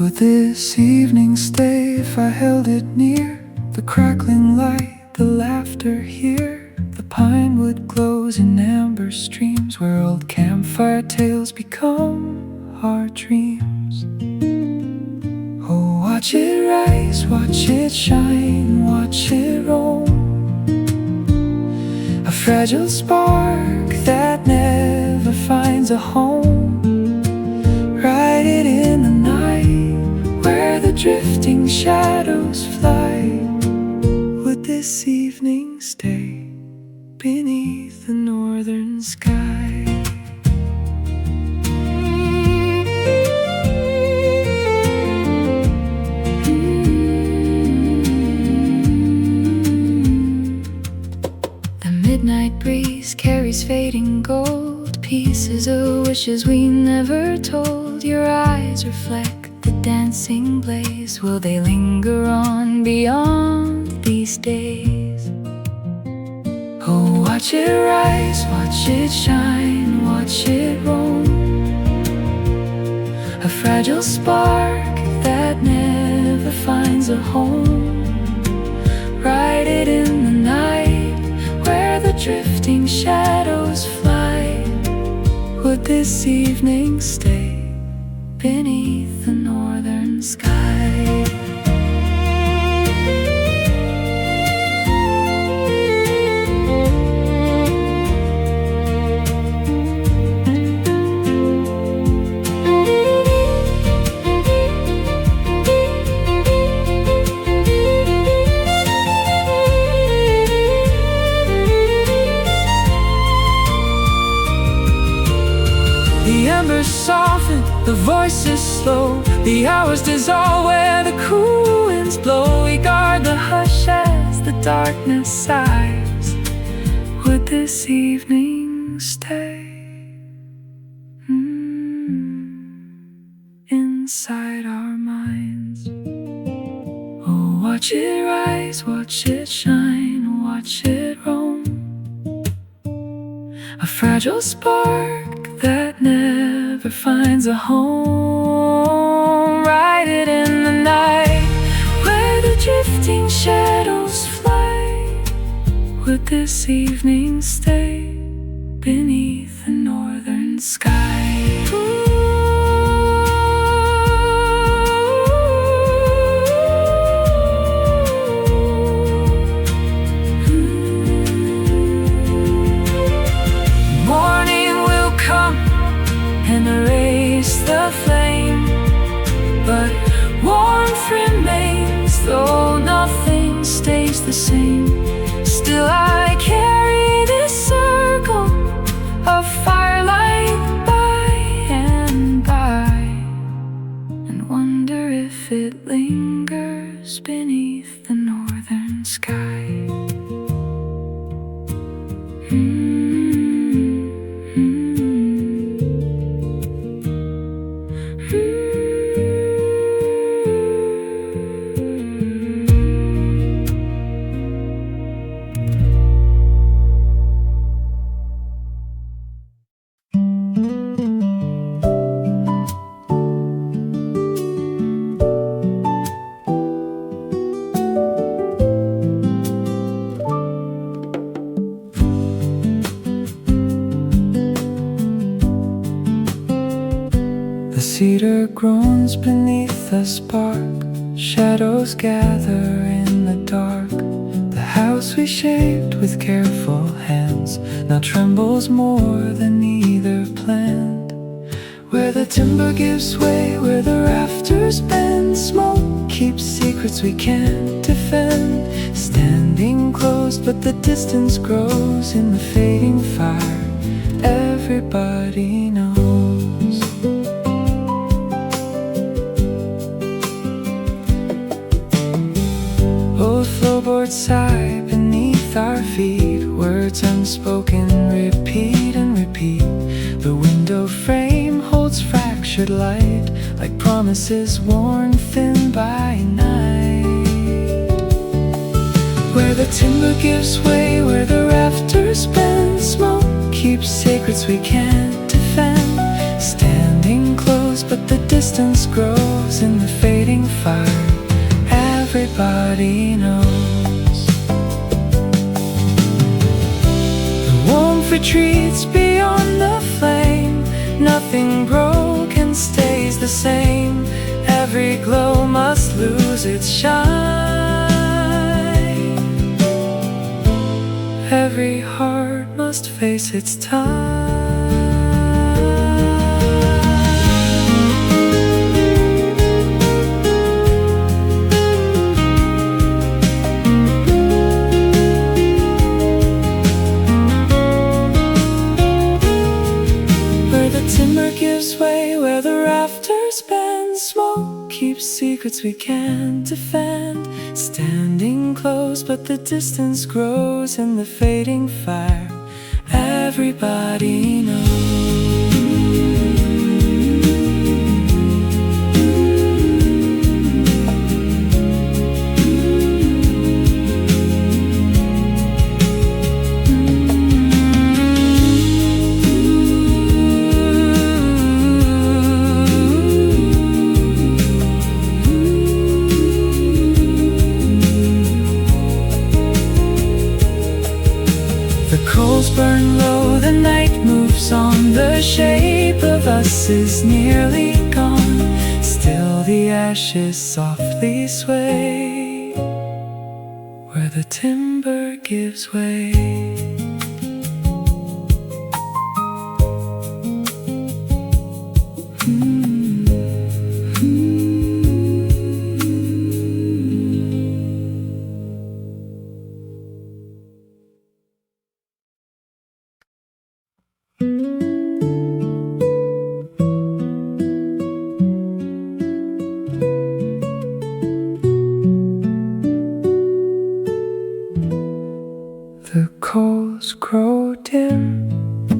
Would this evening stay if I held it near? The crackling light, the laughter here. The pine wood glows in amber streams, where old campfire tales become our dreams. Oh, watch it rise, watch it shine, watch it roam. A fragile spark that never finds a home. Ride it in the night, where the drifting shadows fly. Would this evening stay beneath the northern sky? The midnight breeze carries fading gold, pieces of wishes we never told. Your eyes reflect the dancing blaze. Will they linger on beyond these days? Oh, watch it rise, watch it shine, watch it roam. A fragile spark that never finds a home. Ride it in the night, where the drifting shadows fly. Would this evening stay beneath the northern sky? The embers soften, the voices slow. The hours dissolve where the cool winds blow. We guard the hush as the darkness sighs. Would this evening stay inside our minds? Oh, watch it rise, watch it shine, watch it roam. A fragile spark that never finds a home. Ride it in the night, where the drifting shadows fly. Would this evening stay beneath the northern sky? And erase the flame, but warmth remains, though nothing stays the same. Still I carry this circle of firelight by and by, and wonder if it lingers beneath the northern sky. The cedar groans beneath the spark. Shadows gather in the dark. The house we shaped with careful hands now trembles more than either planned. Where the timber gives way, where the rafters bend, smoke keeps secrets we can't defend. Standing close, but the distance grows in the fading fire. Everybody knows. Old floorboards sigh beneath our feet. Words unspoken repeat and repeat. The window frame holds fractured light, like promises worn thin by night. Where the timber gives way, where the rafters bend, smoke keeps secrets we can't defend. Standing close, but the distance grows in the everybody knows. The warmth retreats beyond the flame. Nothing broken stays the same. Every glow must lose its shine. Every heart must face its time. Timber gives way where the rafters bend. Smoke keeps secrets we can't defend. Standing close but the distance grows in the fading fire. Everybody knows. Burn low, the night moves on. The shape of us is nearly gone. Still the ashes softly sway where the timber gives way. The coals grow dim,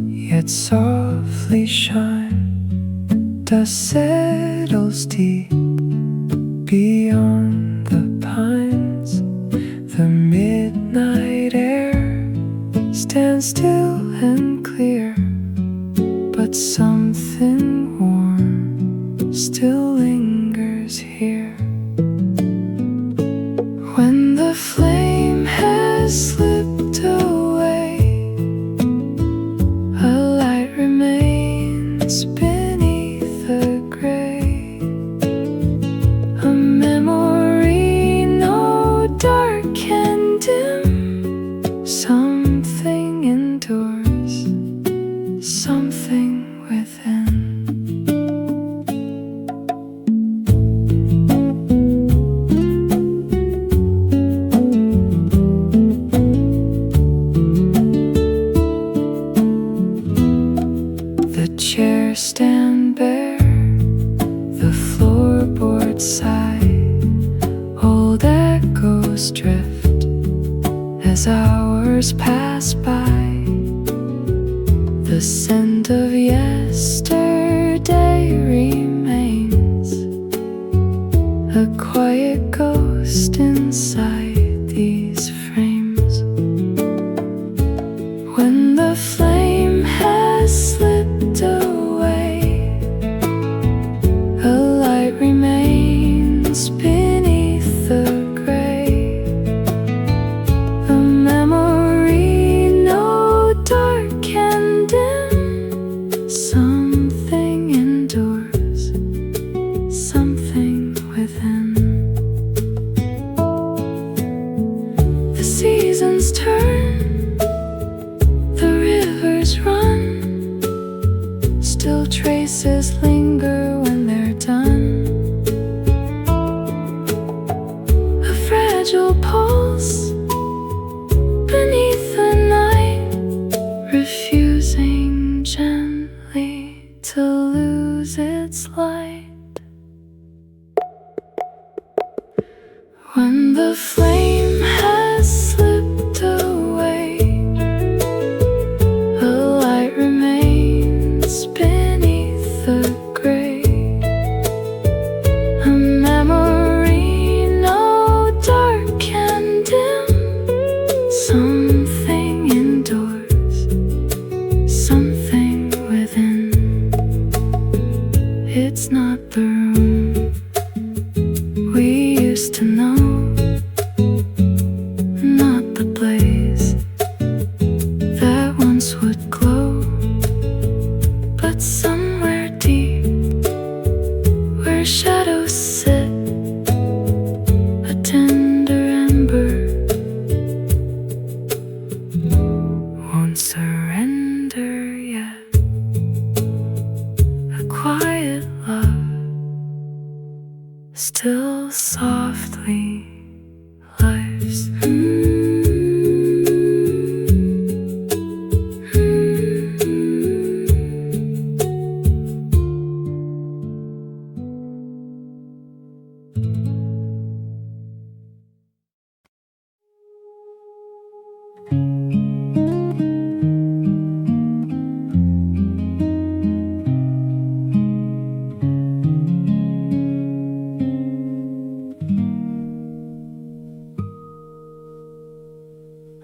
yet softly shine. Dust settles deep beyond the pines. The midnight air stands still and clear, but something warm still lingers here. When the flame has slipped away, a light remains beneath the gray. A memory no dark can dim. Something endures, something within. Chairs stand bare, the floorboards sigh. Old echoes drift as hours pass by. The scent of yesterday remains, a quiet ghost inside these frames. When the flame has slipped away, a light remains beneath the gray. A memory no dark can dim. Something endures, something within. The seasons turn, the rivers run. Still traces linger when they're done. A fragile pulse beneath the night, refusing gently to lose its light. When the flame has slipped away, a light remains beneath the gray. A memory no dark can dim. Something endures, something within. It's not the room we used to know. still softly lives.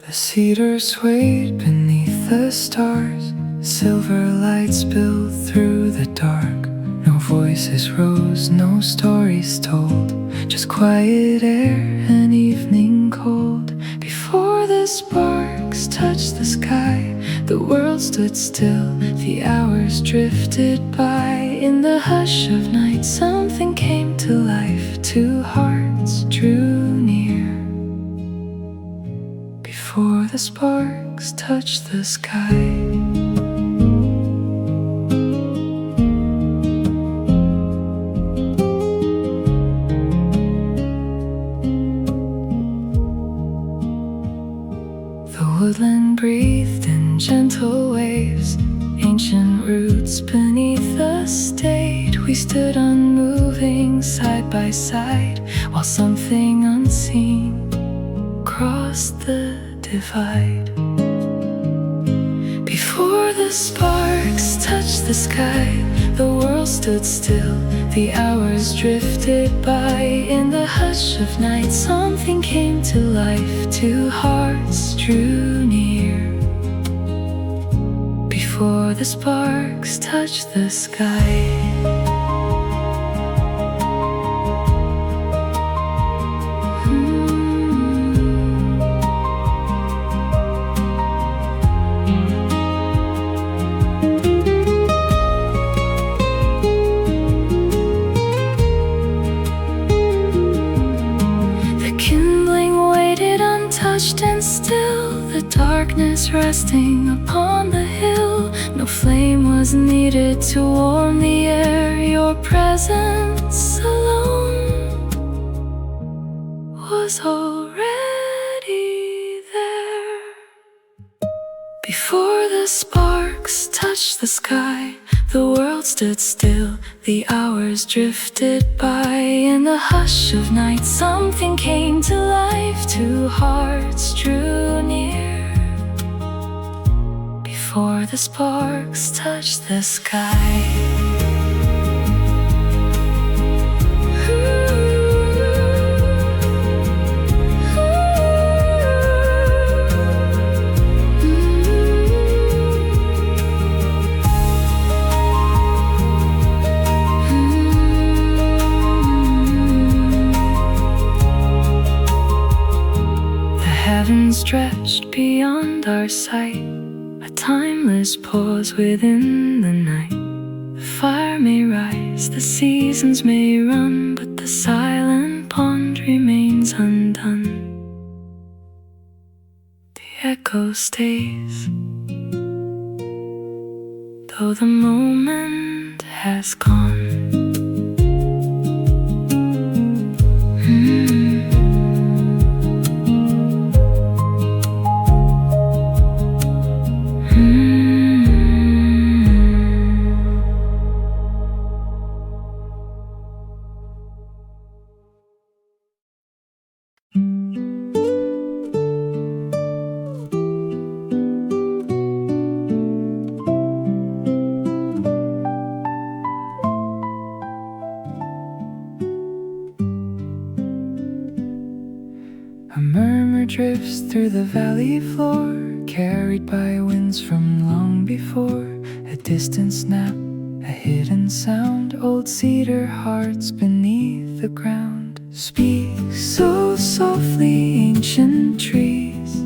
The cedar swayed beneath the stars, silver light spilled through the dark. No voices rose, no stories told, just quiet air and evening cold. Before the sparks touched the sky, the world stood still, the hours drifted by. In the hush of night, something came to life, two hearts drew near. Before the sparks touched the sky. The woodland breathed in gentle waves, ancient roots beneath us stayed. We stood unmoving side by side, while something unseen crossed the divide. Before the sparks touched the sky, the world stood still, the hours drifted by. In the hush of night, something came to life, two hearts drew near. Before the sparks touched the sky. And still, the darkness resting upon the hill. No flame was needed to warm the air. Your presence alone was already there. Before the sparks touched the sky, the world stood still, the hours drifted by. In the hush of night, something came to life, two hearts drew near. Before the sparks touched the sky. Heaven stretched beyond our sight, a timeless pause within the night. The fire may rise, the seasons may run, but the silent pond remains undone. The echo stays, though the moment has gone. A murmur drifts through the valley floor, carried by winds from long before. A distant snap, a hidden sound, old cedar hearts beneath the ground. Speak so softly, ancient trees.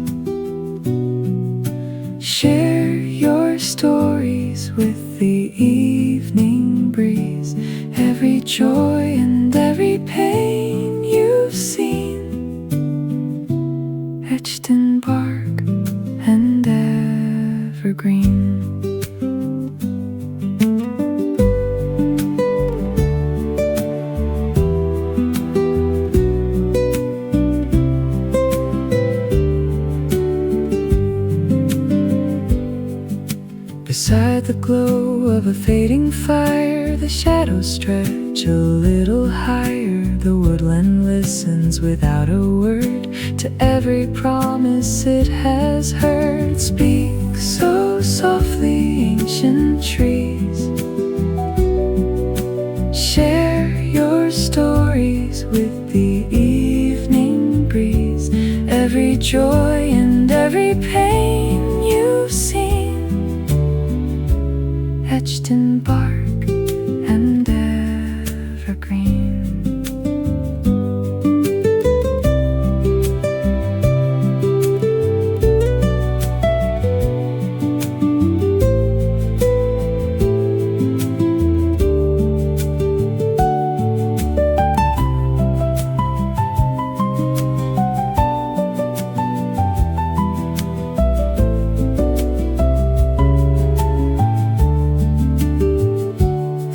Share your stories with the evening breeze. Every joy and every pain you've seen, etched in bark and evergreen. glow of a fading fire, the shadows stretch a little higher. The woodland listens without a word to every promise it has heard. Speak so softly, ancient trees. Share your stories with the evening breeze. Every joy and every pain you've seen, etched in bark and evergreen.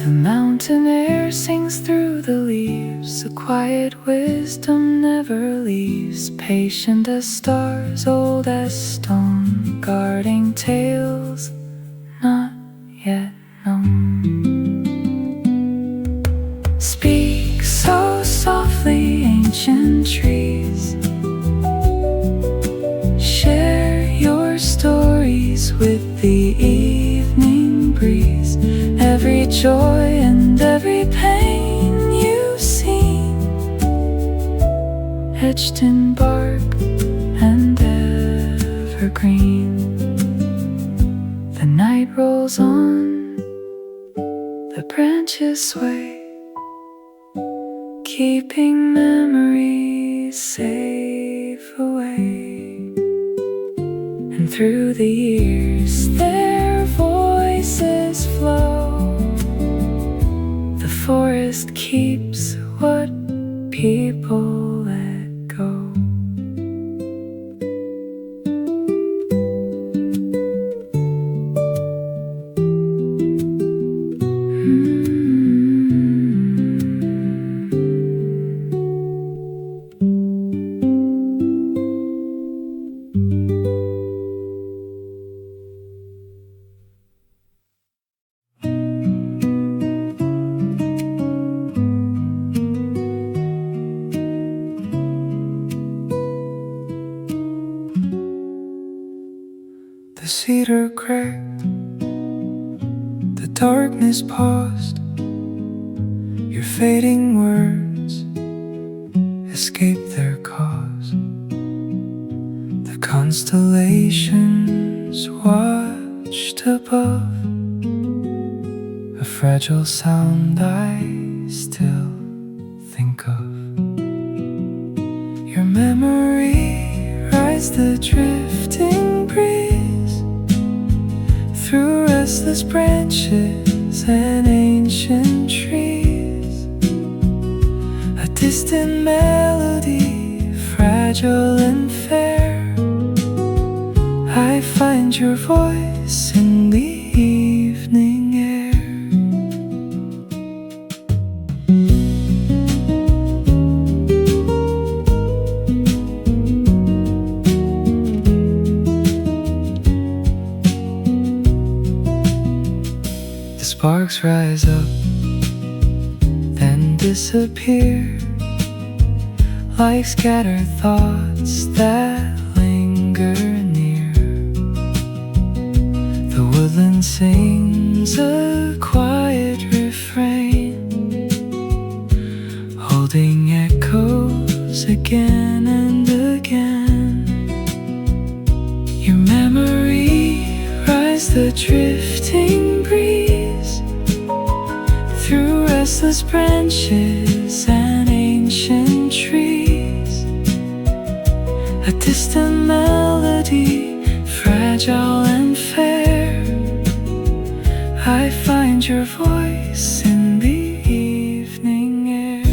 Mountain air sings through the leaves. A quiet wisdom never leaves. Patient as stars, old as stone, guarding tales not yet known. Speak so softly, ancient trees. Share your stories with the evening breeze. Every joy and every pain you've seen, etched in bark and evergreen. The night rolls on, the branches sway, keeping memories safe away. And through the years their voices flow. The forest keeps what people let go. The cedar cracked, the darkness paused. Your fading words escaped their cause. The constellations watched above, a fragile sound I still think of. Your memory rides the drifting breeze through restless branches and ancient trees. A distant melody, fragile and fair. I find your voice in the evening air. Sparks rise up, then disappear, like scattered thoughts that linger near. The woodland sings a quiet refrain, holding echoes again and again. Your memory rides the drifting breeze through restless branches and ancient trees. A distant melody, fragile and fair. I find your voice in the evening air.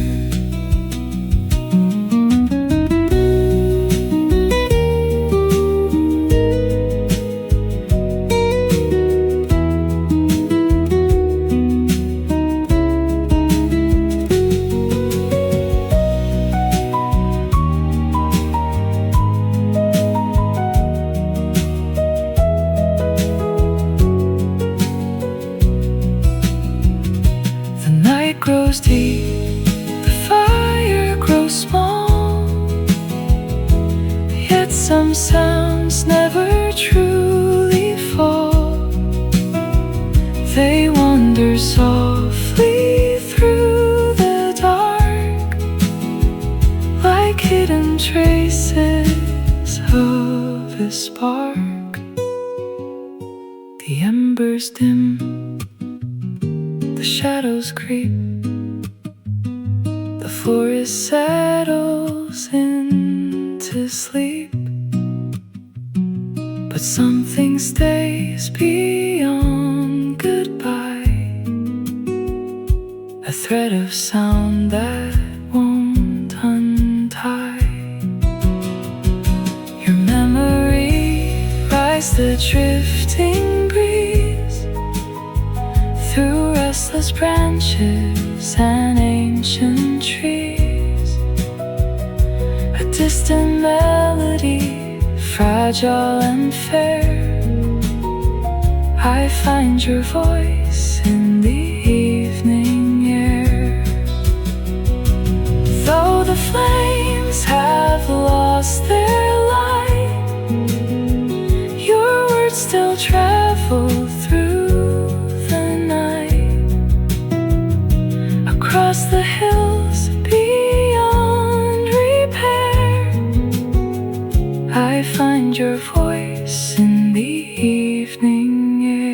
Some sounds never truly fall. They wander softly through the dark, like hidden traces of a spark. The embers dim, the shadows creep, the forest settles into sleep. But something stays beyond goodbye, a thread of sound that won't untie. Your memory rides the drifting breeze through restless branches and ancient trees. A distant melody, fragile and fair, I find your voice in the evening air. Though the flames have lost their light, your words still travel through the night. Across the hills beyond repair, I find your voice in the evening air.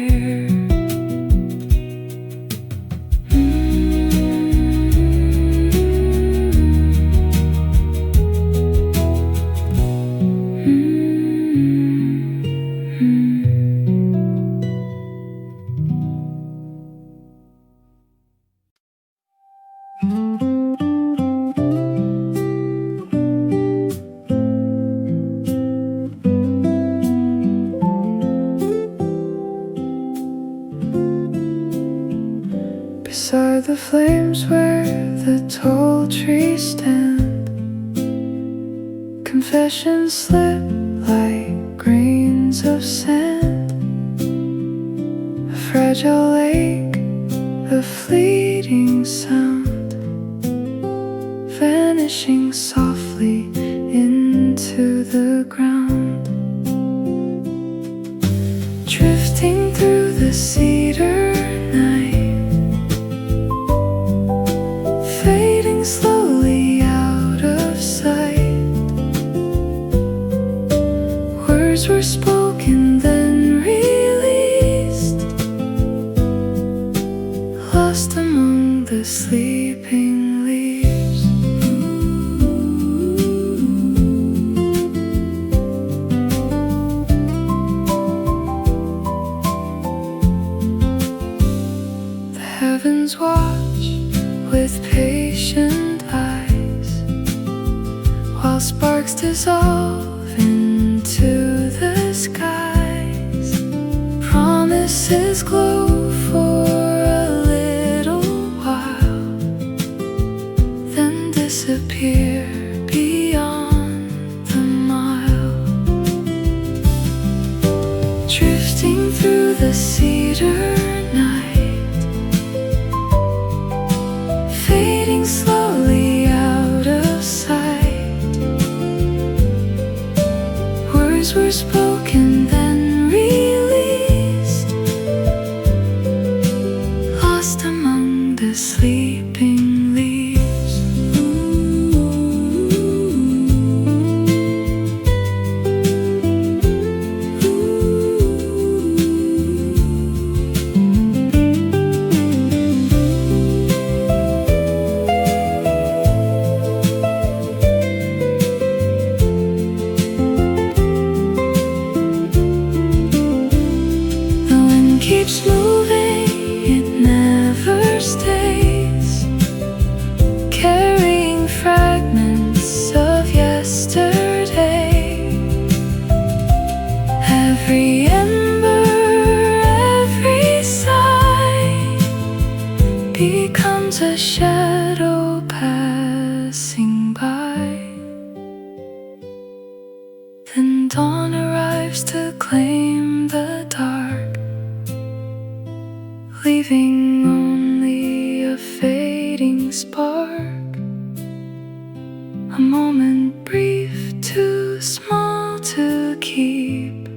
Beside the flames where the tall trees stand, confessions slip like grains of sand. A fragile lake, a fleeting sound, vanishing softly into the ground. Drifting through the cedar night, fading slowly out of sight. Words were spoken then released, lost among the sleeping leaves. The heavens watch with patient eyes, while sparks dissolve into the skies. Promises glow for a little while, then disappear beyond the mile. Drifting through the cedar night, fading slowly out of sight. Words were spoken then released, lost among the sleeping leaves. The wind keeps moving, it never stays, carrying fragments of yesterday. Every ember, every sigh becomes a shadow passing by. Then dawn arrives to claim the dark, leaving only a fading spark. A moment brief, too small to keep,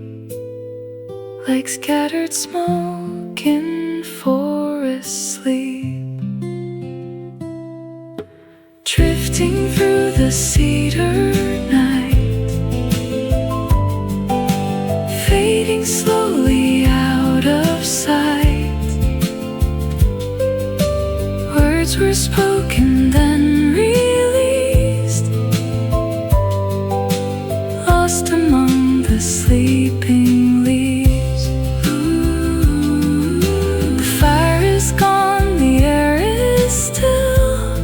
like scattered smoke in forest sleep, drifting through the cedar night, fading slowly out of sight. Words were spoken then released, lost among the sleeping leaves. The fire is gone, the air is still,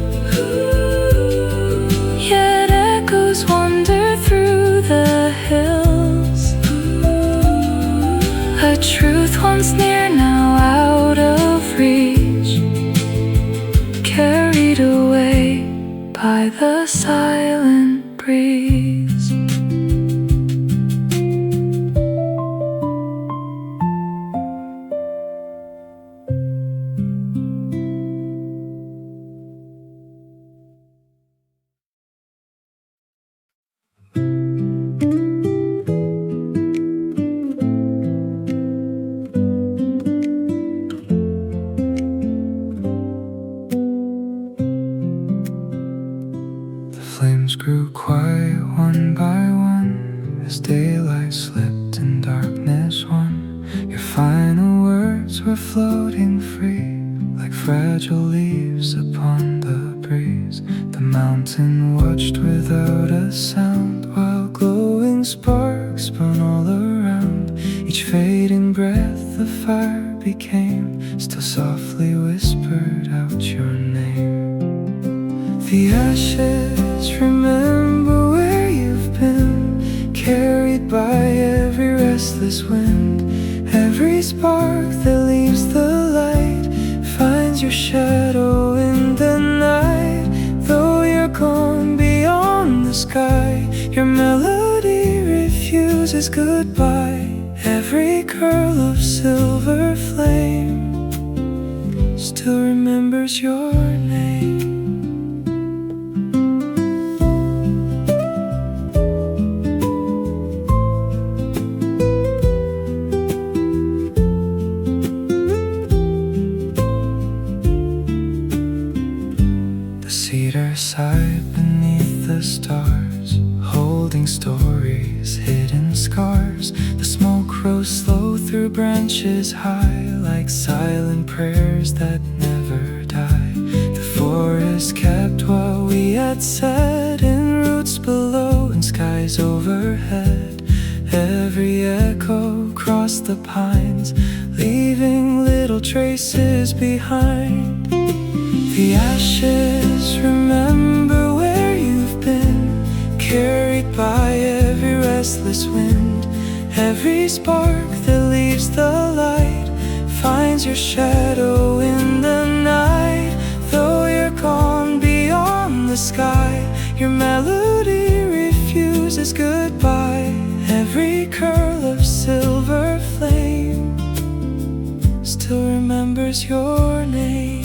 yet echoes wander through the hills. A truth once near, now out of reach, carried away by the silent breeze. Flames grew quiet one by one as daylight slipped and darkness won. Your final words were floating free, like fragile leaves upon the breeze. The mountain watched without a sound while glowing sparks spun all around. Each fading breath of fire became, still softly whispered out your name. The ashes remember where you've been, carried by every restless wind. Every spark that leaves the light finds your shadow in the night. Though you're gone beyond the sky, your melody refuses goodbye. Every curl of silver flame still remembers your name. Cedar sighed beneath the stars, holding stories, hidden scars. The smoke rose slow through branches high, like silent prayers that never die. The forest kept what we had said, in roots below and skies overhead. Every echo crossed the pines, leaving little traces behind. The ashes remember where you've been, carried by every restless wind. Every spark that leaves the light finds your shadow in the night. Though you're gone beyond the sky, your melody refuses goodbye. Every curl of silver flame still remembers your name.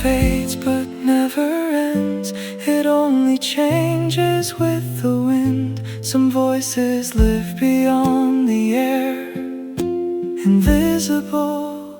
Fades but never ends, it only changes with the wind. Some voices live beyond the air, invisible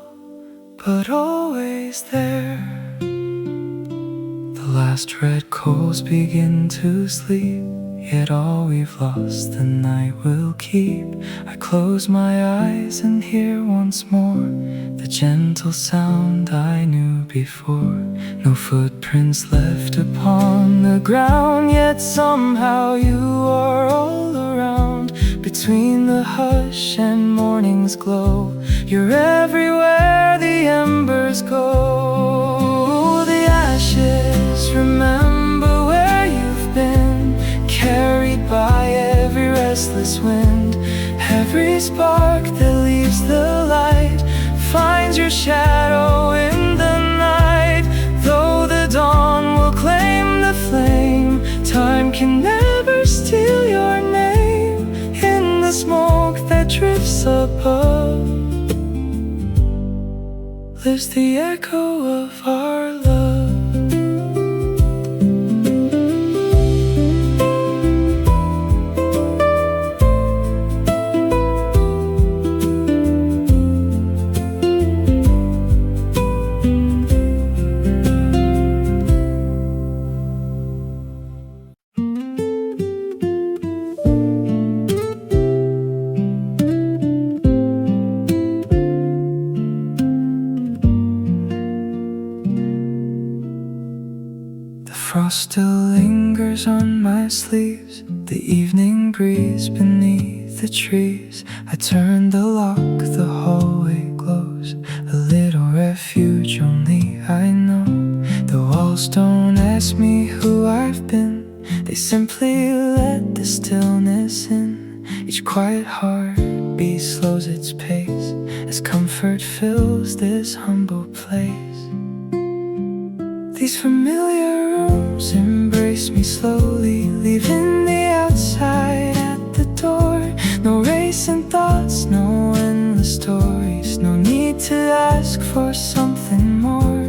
but always there. The last red coals begin to sleep, yet all we've lost the night will keep. I close my eyes and hear once more the gentle sound I knew before. No footprints left upon the ground, yet somehow you are all around. Between the hush and morning's glow, you're everywhere the embers go. The ashes remember where you've been, carried by every restless wind. Every spark that leaves the light finds your shadow in the night. Though the dawn will claim the flame, time can never steal your name. In the smoke that drifts above lives the echo of our love. Frost still lingers on my sleeves, the evening breeze beneath the trees. I turn the lock, the hallway glows, a little refuge only I know. The walls don't ask me who I've been, they simply let the stillness in. Each quiet heartbeat slows its pace as comfort fills this humble place. These familiar rooms embrace me slowly, leaving the outside at the door. No racing thoughts, no endless stories, no need to ask for something more.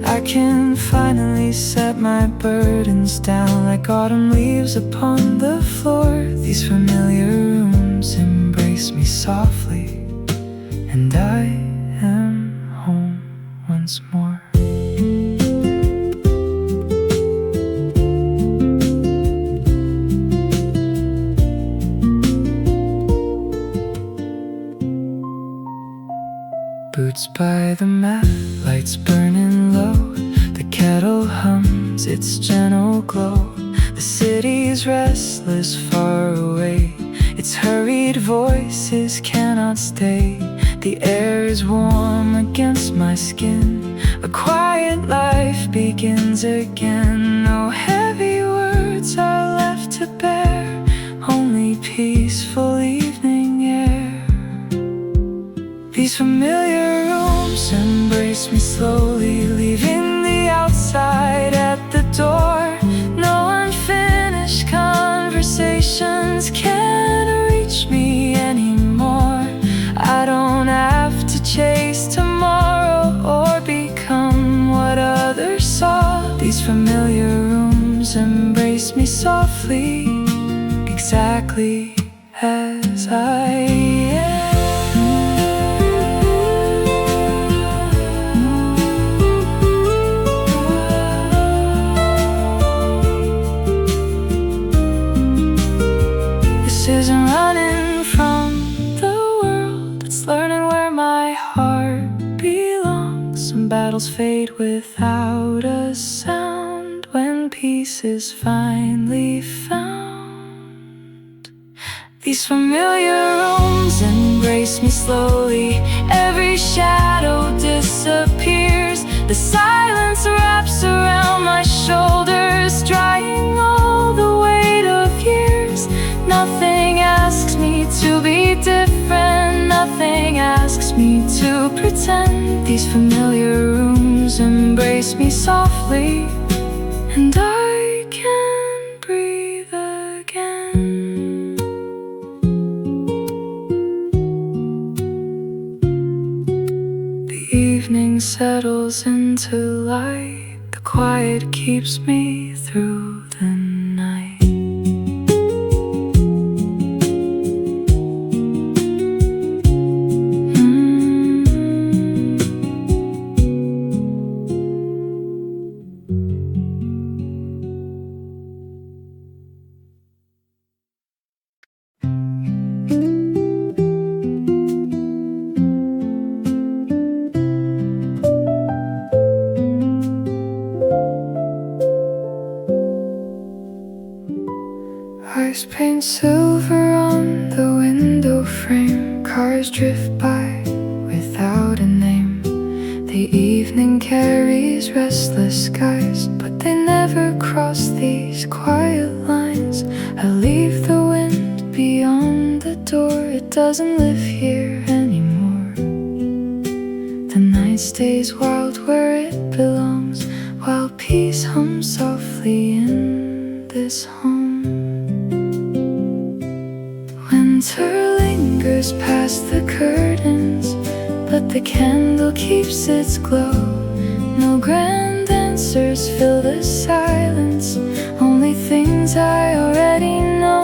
I can finally set my burdens down like autumn leaves upon the floor. These familiar rooms embrace me softly, and I am home once more. Boots by the mat, lights burning low. The kettle hums its gentle glow. The city's restless far away, its hurried voices cannot stay. The air is warm against my skin, a quiet life begins again. No heavy words are left to bear, only peaceful evening air. These familiar rooms embrace me slowly, leaving the outside at the door. No unfinished conversations can reach me anymore. I don't have to chase tomorrow or become what others saw. These familiar rooms embrace me softly, exactly as I am. Isn't running from the world, it's learning where my heart belongs. Some battles fade without a sound when peace is finally found. These familiar rooms embrace me slowly, every shadow disappears. The silence wraps around my shoulders, drying all the weight of years. Nothing asks me to be different, nothing asks me to pretend. These familiar rooms embrace me softly, and I can breathe again. The evening settles into light, the quiet keeps me through the night. Eyes paint silver on the window frame. Cars drift by without a name. The evening carries restless skies, but they never cross these quiet lines. I leave the wind beyond the door, it doesn't live here anymore. The night stays wild where it belongs, while peace hums softly in this home. Winter lingers past the curtains, but the candle keeps its glow. No grand answers fill the silence, only things I already know.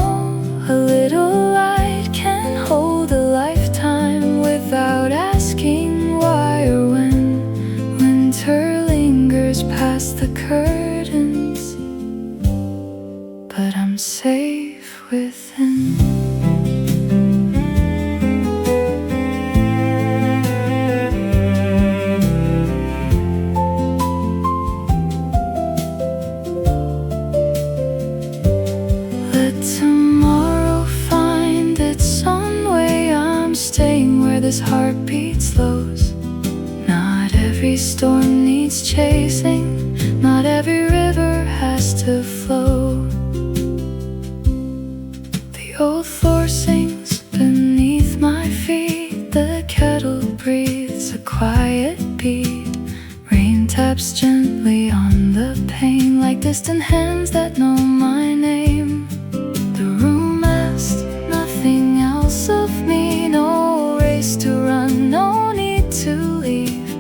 A little light can hold a lifetime without asking why or when. Winter lingers past the curtains, but I'm safe within. This heartbeat slows. Not every storm needs chasing, not every river has to flow. The old floor sings beneath my feet, the kettle breathes a quiet beat. Rain taps gently on the pane like distant hands that know my name. The room asked nothing else of me, no to run, no need to leave.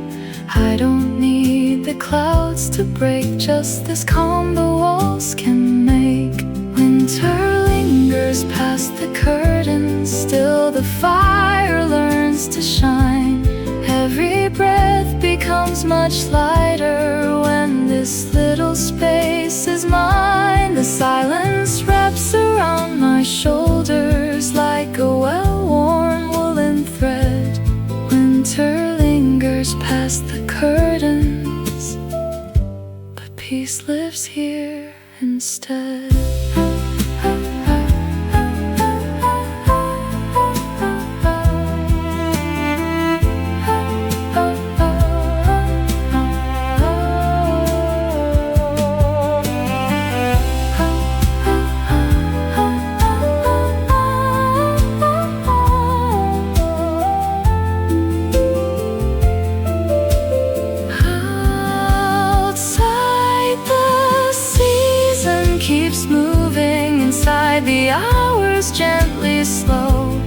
I don't need the clouds to break, just this calm the walls can make. Winter lingers past the curtains, still the fire learns to shine. Every breath becomes much lighter when this little space is mine. The silence wraps around my shoulders like a well-worn woolen thread. Winter lingers past the curtains, but peace lives here instead. The hours gently slow.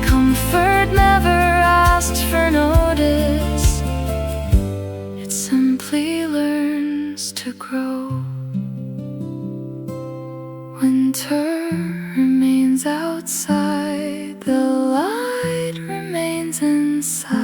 Comfort never asked for notice, it simply learns to grow. Winter remains outside, the light remains inside.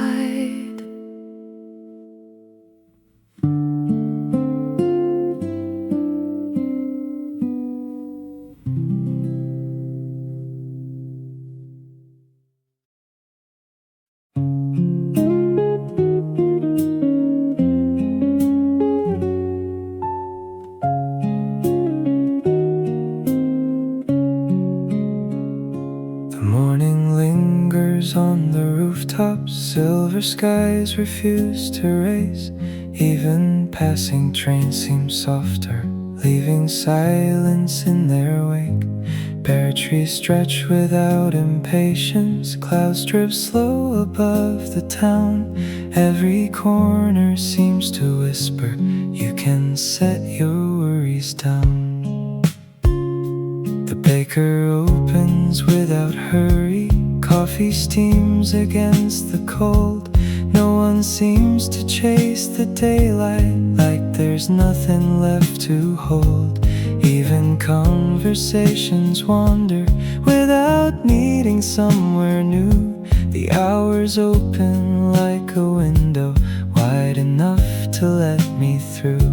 On the rooftops, silver skies refuse to race. Even passing trains seem softer, leaving silence in their wake. Bare trees stretch without impatience, clouds drift slow above the town. Every corner seems to whisper, you can set your worries down. The baker opens without hurry, coffee steams against the cold. No one seems to chase the daylight, like there's nothing left to hold. Even conversations wander without needing somewhere new. The hours open like a window, wide enough to let me through.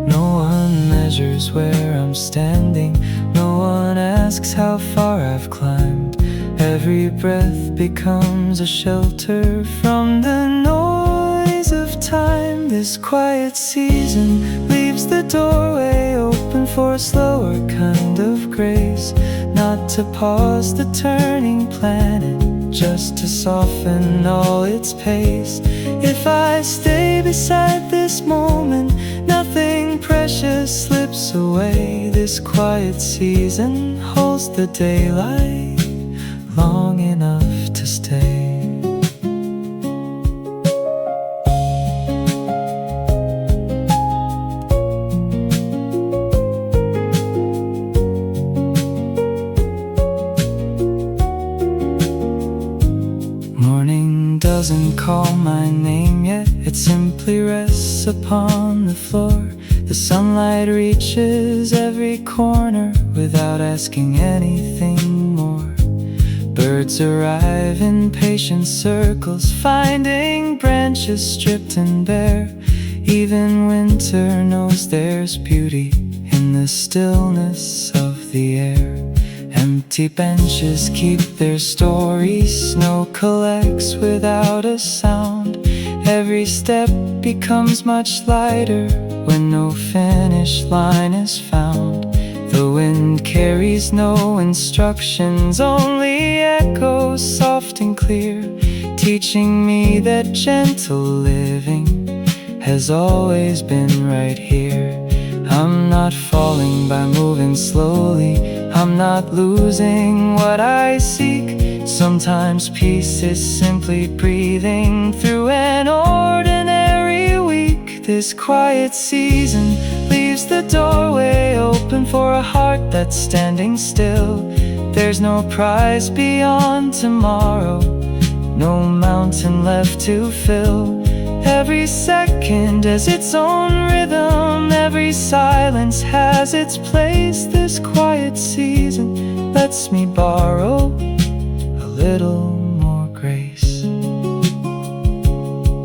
No one measures where I'm standing, no one asks how far I've climbed. Every breath becomes a shelter from the noise of time. This quiet season leaves the doorway open for a slower kind of grace. Not to pause the turning planet, just to soften all its pace. If I stay beside this moment, nothing precious slips away. This quiet season holds the daylight, long enough to stay. Morning doesn't call my name yet, it simply rests upon the floor. The sunlight reaches every corner without asking anything more. Birds arrive in patient circles, finding branches stripped and bare. Even winter knows there's beauty in the stillness of the air. Empty benches keep their stories, snow collects without a sound. Every step becomes much lighter when no finish line is found. The wind carries no instructions, only echoes soft and clear, teaching me that gentle living has always been right here. I'm not falling by moving slowly, I'm not losing what I seek. Sometimes peace is simply breathing through an ordinary week. This quiet season leaves the doorway open for a heart that's standing still. There's no prize beyond tomorrow, no mountain left to fill. Every second has its own rhythm, every silence has its place. This quiet season lets me borrow a little more grace.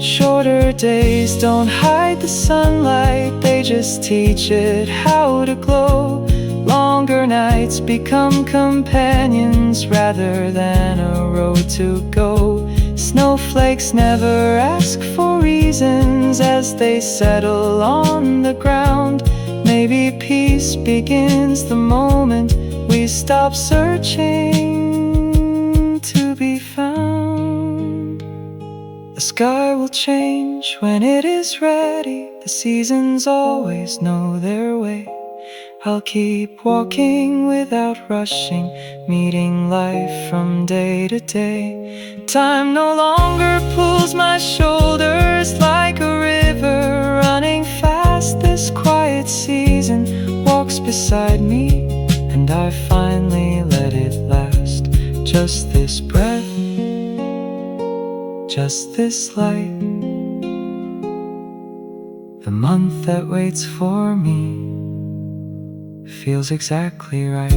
Shorter days don't hide the sunlight, they just teach it how to glow. Longer nights become companions rather than a road to go. Snowflakes never ask for reasons as they settle on the ground. Maybe peace begins the moment we stop searching to be found. The sky will change when it is ready, the seasons always know their way. I'll keep walking without rushing, meeting life from day to day. Time no longer pulls my shoulders like a river running fast. This quiet season walks beside me, and I finally let it last. Just this breath, just this light, the month that waits for me feels exactly right.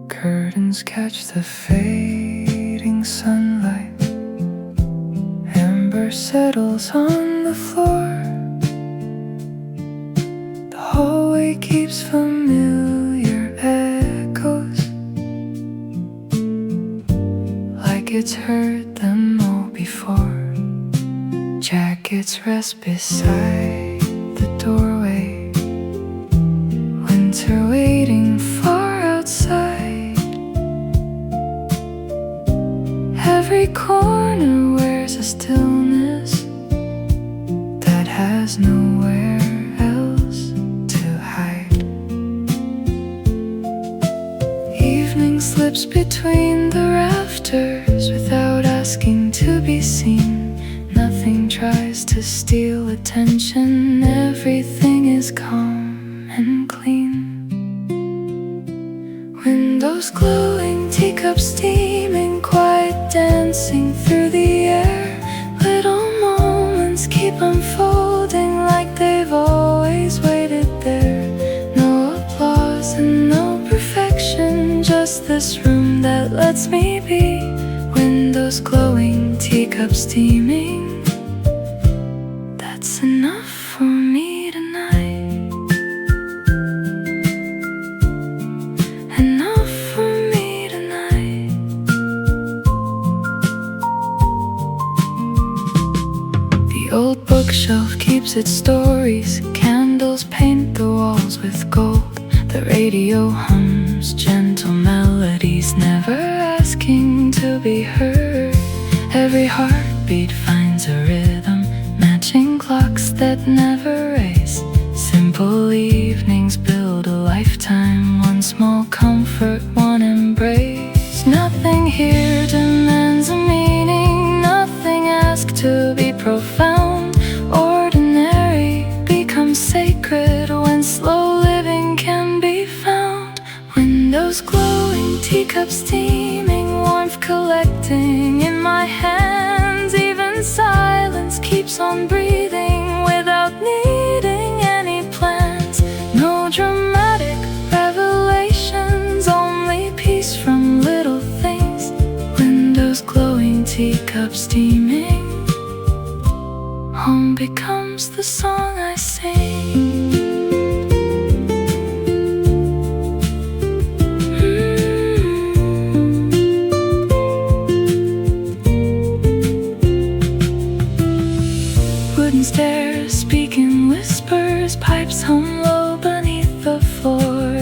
Curtains catch the fading sunlight, amber settles on the floor. The hallway keeps familiar echoes, like it's heard them all before. Jackets rest beside the doorway, winter waiting far outside. Every corner wears a stillness that has nowhere else to hide. Evening slips between the rafters without asking to be seen. Nothing tries to steal attention, everything is calm and clean. Windows glowing, teacups steaming, quiet dancing through the air. Little moments keep unfolding like they've always waited there. No applause and no perfection, just this room that lets me be. Windows glowing, teacups steaming, that's enough for me tonight. Enough for me tonight. its stories. Candles paint the walls with gold. The radio hums gentle melodies, never asking to be heard. Every heartbeat finds a rhythm, matching clocks that never race. Simple evenings build a lifetime, one small comfort, one embrace. Nothing here demands a meaning, nothing asked to be profound. Ordinary becomes sacred when slow living can be found. Windows glowing, teacups steaming, warmth collecting in my hands. Even silence keeps on breathing without needing any plans. No dramatic revelations, only peace from little things. Windows glowing, teacups steaming, home becomes the song I sing. Wooden stairs speak in whispers, pipes hum low beneath the floor.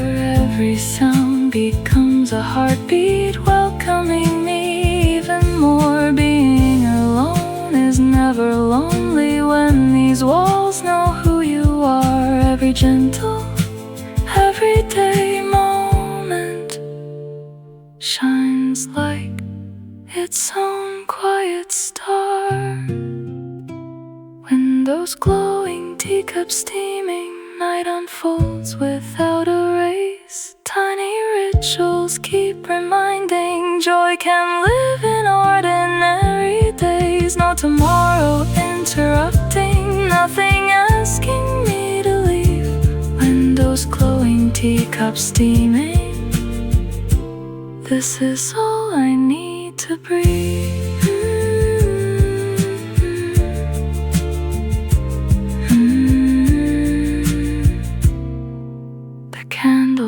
Every sound becomes a heartbeat, welcoming me even more. Being alone is never lonely when these walls know who you are. Every gentle, everyday moment shines like its own quiet star. Windows glowing, teacups steaming, night unfolds without a race. Tiny rituals keep reminding joy can live in ordinary days. No tomorrow interrupting, nothing asking me to leave. Windows glowing, teacups steaming, this is all I need to breathe.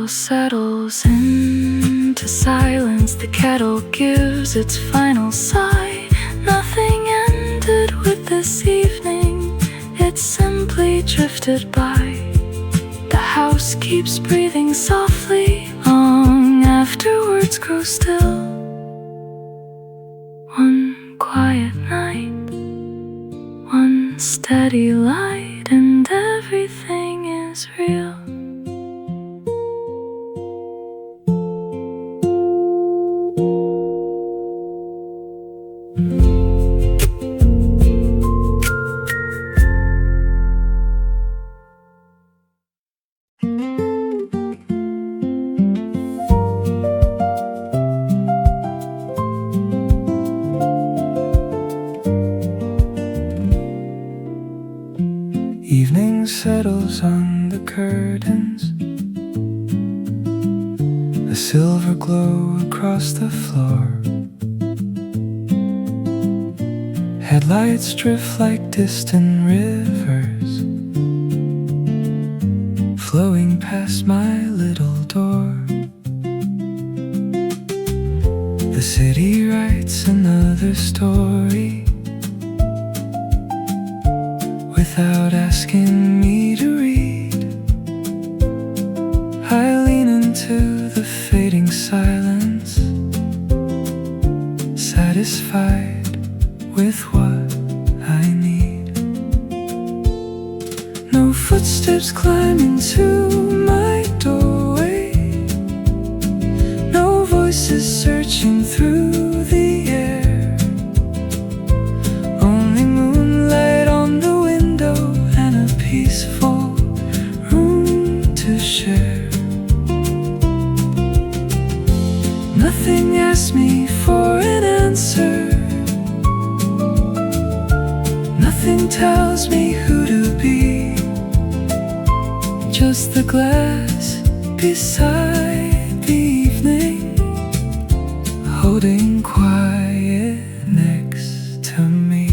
Settles into silence, the kettle gives its final sigh. Nothing ended with this evening, it simply drifted by. The house keeps breathing softly, long after words grow still. One quiet night, one steady light, and everything is real. Evening settles on the curtains, a silver glow across the floor. Headlights drift like distant rivers, flowing past my little door. The city writes another story without asking me to read. I lean into the fading silence, satisfied with what I need. No footsteps climb into my doorway, no voices searching through the air. Only moonlight on the window and a peaceful room to share. Nothing asks me for an answer, nothing tells me who to be. Just the glass beside the evening, holding quiet next to me.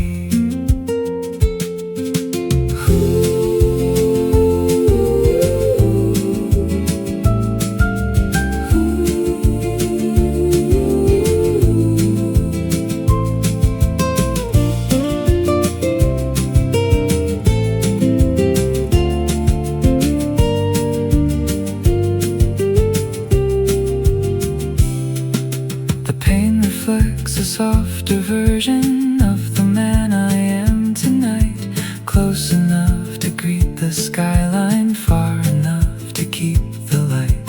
reflects a softer version of the man I am tonight. Close enough to greet the skyline, far enough to keep the light.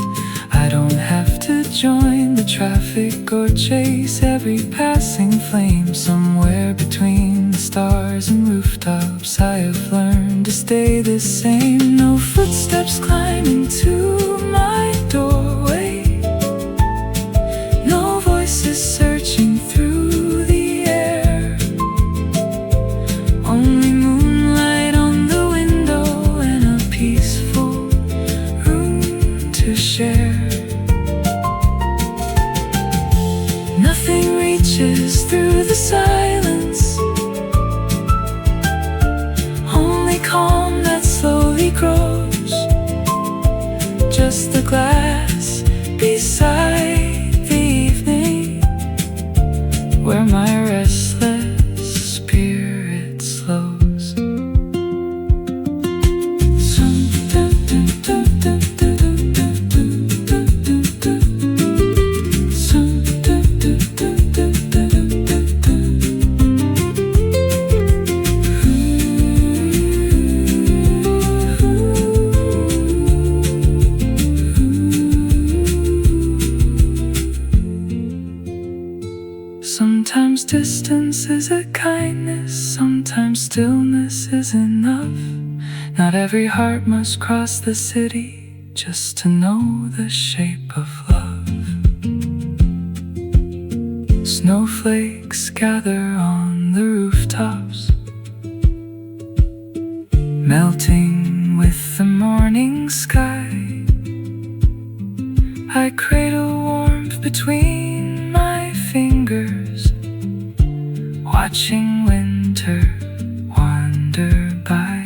I don't have to join the traffic or chase every passing flame. Somewhere between the stars and rooftops, I have learned to stay the same. No footsteps climbing to my doorway, no voices searching through the air. Only moonlight on the window and a peaceful room to share. Nothing reaches through the silence, only calm that slowly grows. Just the glass beside the evening, where my restless spirit slows. Sometimes distance is a kindness, sometimes stillness is enough. Not every heart must cross the city just to know the shape of love. Snowflakes gather on the rooftops, melting with the morning sky. I cradle warmth between my fingers, watching winter wander by.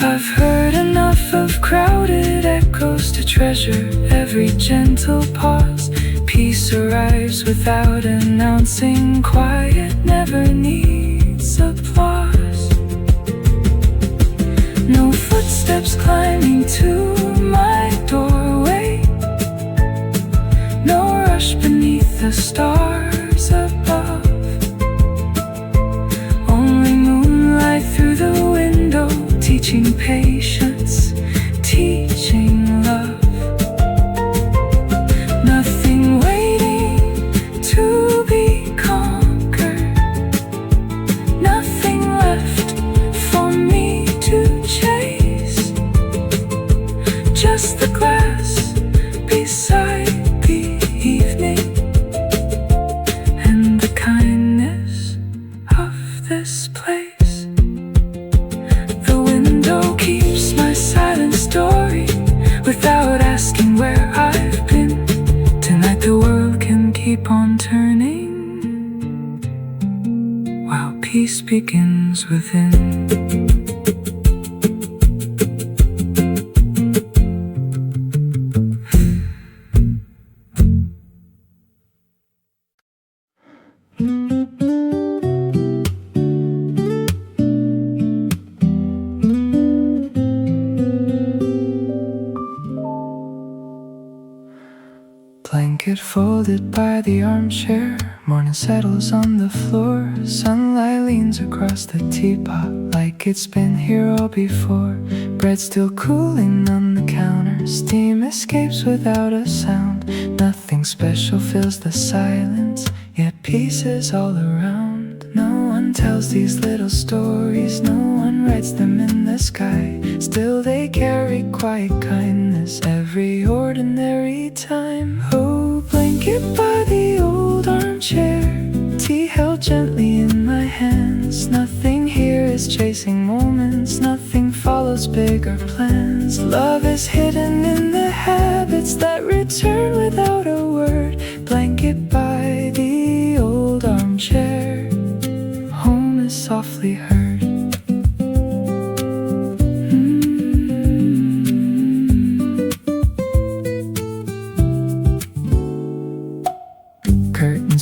I've heard enough of crowded echoes to treasure every gentle pause. Peace arrives without announcing, quiet never needs applause. No footsteps climbing to my doorway, no rush beneath the stars above. Only moonlight through the window, teaching patience, teaching love. Nothing waiting to be conquered, nothing left for me to chase. Just the glass beside the evening and the kindness of this place. The window keeps my silent story without asking where I've been. Tonight the world can keep on turning while peace begins within. Blanket folded by the armchair, morning settles on the floor. Sunlight leans across the teapot like it's been here all before. Bread still cooling on the counter, steam escapes without a sound. Nothing special fills the silence, yet peace is all around. No one tells these little stories, no one writes them in the sky. Still they carry quiet kindness every ordinary time. Oh, blanket by the old armchair, tea held gently in my hands. Nothing here is chasing moments, nothing follows bigger plans. Love is hidden in the habits that return without a word. Blanket by the old armchair, home is softly heard.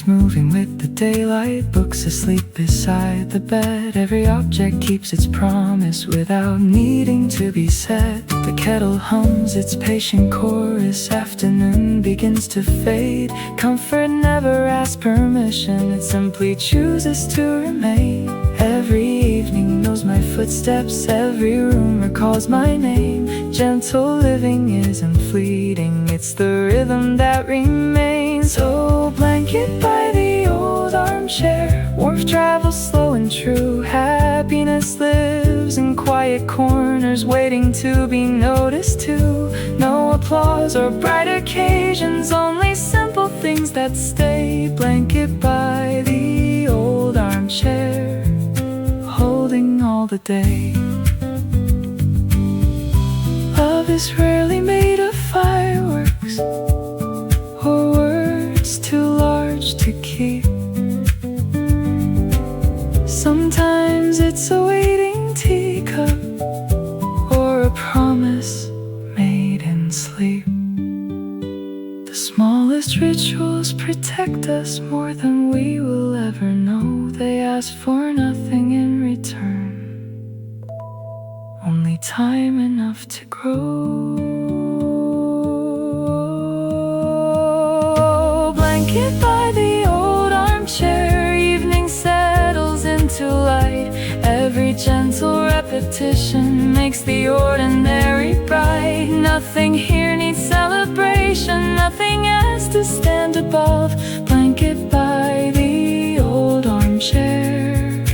keeps moving with the daylight. Books asleep beside the bed. Every object keeps its promise without needing to be said. The kettle hums its patient chorus. Afternoon begins to fade. Comfort never asks permission, it simply chooses to remain. Every evening knows my footsteps. Every room recalls my name. Gentle living isn't fleeting, it's the rhythm that remains. So blanket by the old armchair. Warmth travels slow and true. Happiness lives in quiet corners, waiting to be noticed too. No applause or bright occasions, only simple things that stay. Blanket by the old armchair, holding all the day. Love is rarely made of fireworks or words too large to keep. Sometimes it's a waiting teacup or a promise made in sleep. The smallest rituals protect us more than we will ever know. They ask for nothing in return, only time enough to grow. Blanket by the old armchair, evening settles into light. Every gentle repetition makes the ordinary bright. Nothing here needs celebration, nothing has to stand above. Blanket by the old armchair,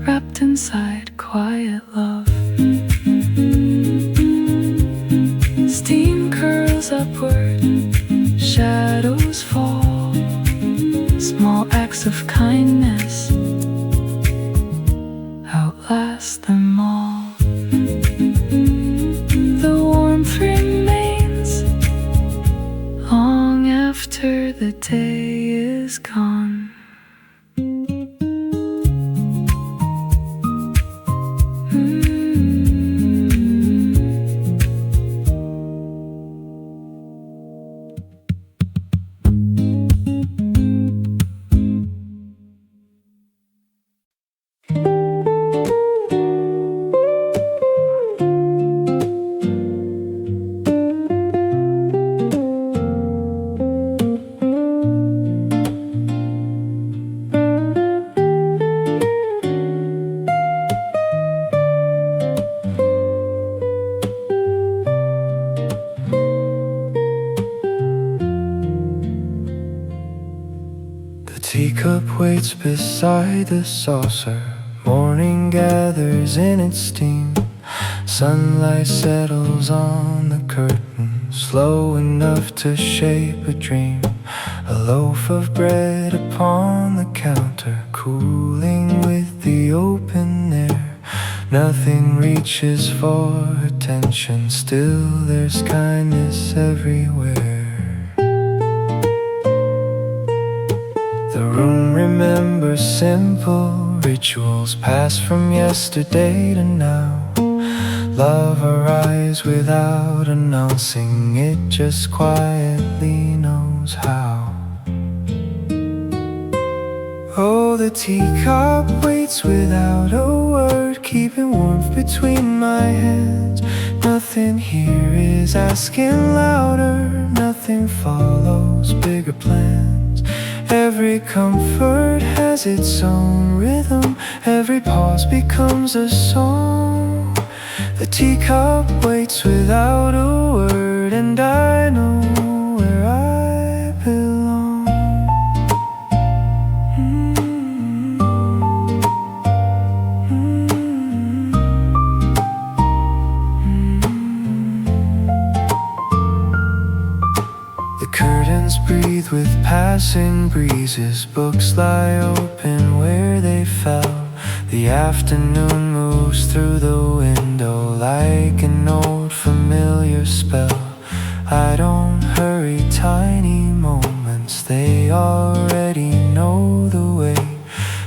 wrapped inside quiet love. Steam curls upward, shadows fall. Small acts of kindness outlast them all. The warmth remains long after the day is gone. Teacup waits beside the saucer. Morning gathers in its steam. Sunlight settles on the curtain, slow enough to shape a dream. A loaf of bread upon the counter, cooling with the open air. Nothing reaches for attention, still there's kindness everywhere. The room remembers simple rituals passed from yesterday to now. Love arrives without announcing, it just quietly knows how. Oh, the teacup waits without a word, keeping warmth between my hands. Nothing here is asking louder, nothing follows bigger plans. Every comfort has its own rhythm, every pause becomes a song. The teacup waits without a word, and I know where I belong. The curtains breathe with passing breezes, books lie open where they fell. The afternoon moves through the window like an old familiar spell. I don't hurry tiny moments, they already know the way.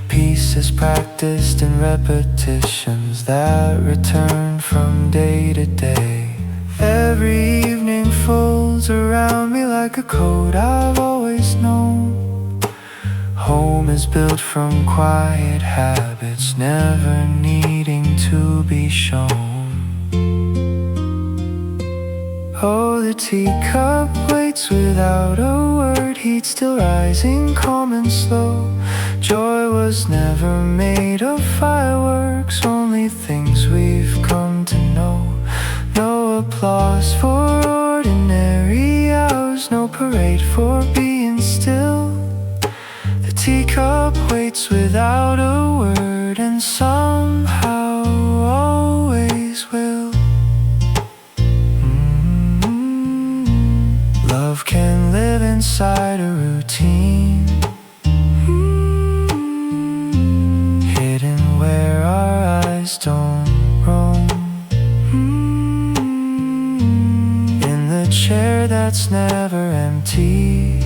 Peace is practiced in repetitions that return from day to day. Every evening folds around me like a coat I've always known. home is built from quiet habits, never needing to be shown. Oh, the teacup waits without a word, heat still rising, calm and slow. Joy was never made of fireworks, only things we've come to know. No applause for ordinary hours, no parade for being still. The teacup waits without a word, and somehow always will. Love can live inside a routine, hidden where our eyes don't roam. In the chair that's never empty,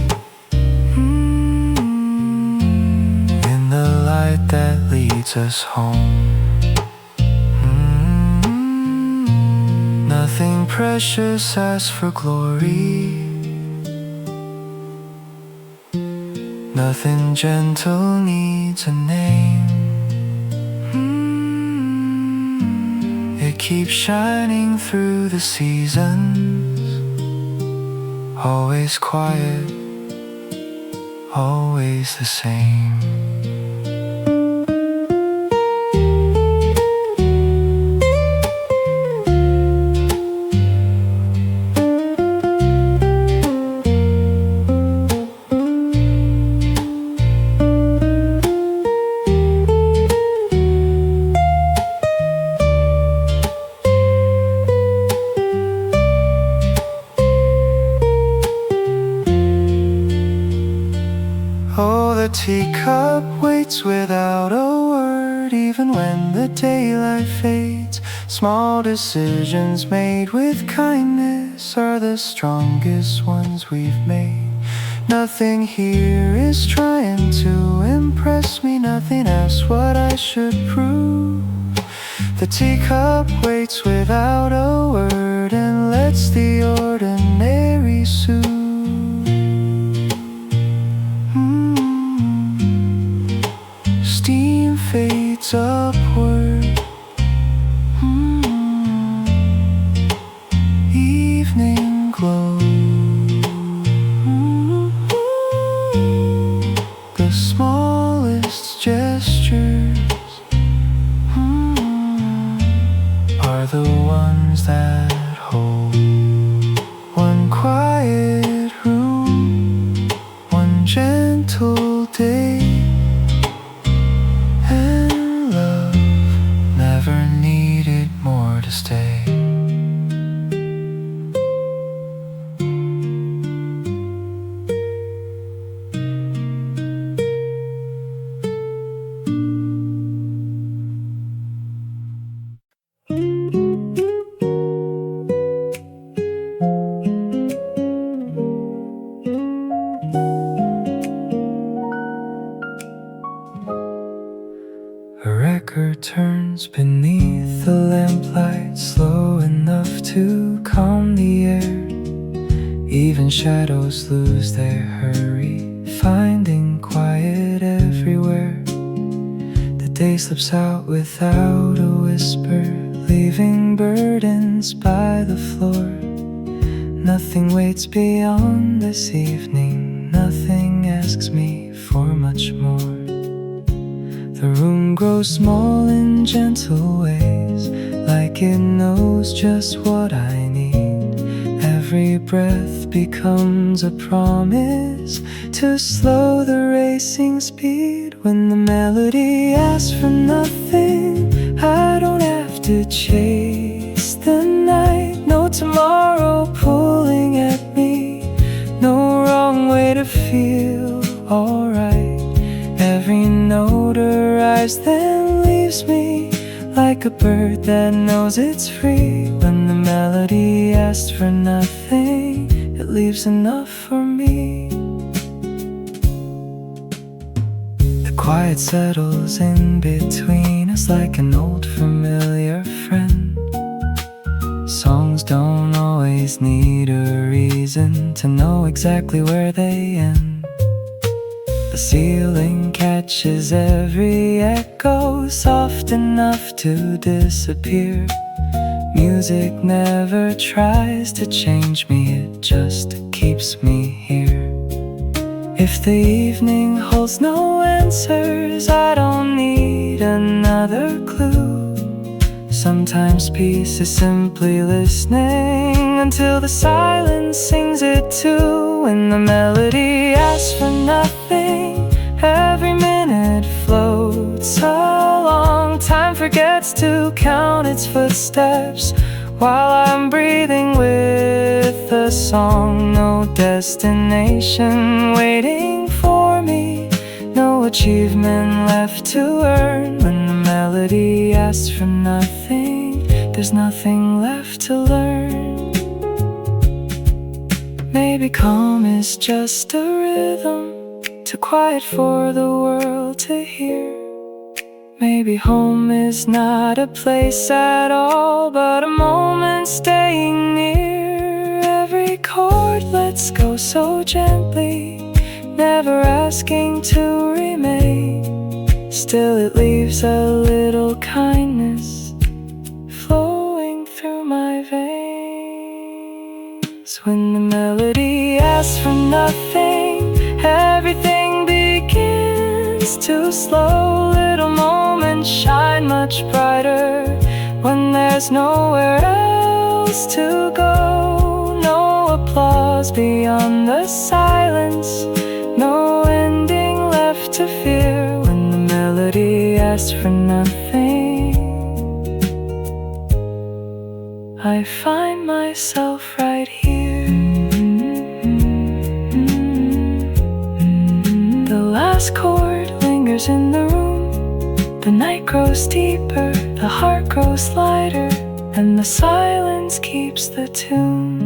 in the light that leads us home. Nothing precious asks for glory, nothing gentle needs a name. It keeps shining through the seasons, always quiet, always the same. The teacup waits without a word, even when the daylight fades. Small decisions made with kindness are the strongest ones we've made. Nothing here is trying to impress me, nothing asks what I should prove. The teacup waits without a word and lets the ordinary soothe. Steam fades upward, evening glow. The smallest gestures are the ones that hold. One quiet room, one gentle day, and love never needed more to stay. A record turns beneath the lamplight, slow enough to calm the air. Even shadows lose their hurry, finding quiet everywhere. The day slips out without a whisper, leaving burdens by the floor. Nothing waits beyond this evening, nothing asks me for much more. The room grows small in gentle ways, like it knows just what I need. Every breath becomes a promise to slow the racing speed. When the melody asks for nothing, I don't have to chase the night. No tomorrow pulling at me, no wrong way to feel alright. Every note arrives then leaves me like a bird that knows it's free. When the melody asks for nothing, it leaves enough for me. The quiet settles in between us like an old familiar friend. Songs don't always need a reason to know exactly where they end. The The ceiling catches every echo, soft enough to disappear. Music never tries to change me, it just keeps me here. If the evening holds no answers, I don't need another clue. Sometimes peace is simply listening until the silence sings it too. When the melody asks for nothing, every minute floats along. Time forgets to count its footsteps while I'm breathing with a song. No destination waiting for me, no achievement left to earn. When the melody asks for nothing, there's nothing left to learn. Maybe calm is just a rhythm, too quiet for the world to hear. Maybe home is not a place at all, but a moment staying near. Every chord lets go so gently, never asking to remain. Still it leaves a little kindness flowing through my veins. When the melody asks for nothing, everything begins to slow. Little moments shine much brighter when there's nowhere else to go. No applause beyond the silence, no ending left to fear. When the melody asks for nothing, I find myself right here. The last chord lingers in the room. The night grows deeper, the heart grows lighter, and the silence keeps the tune.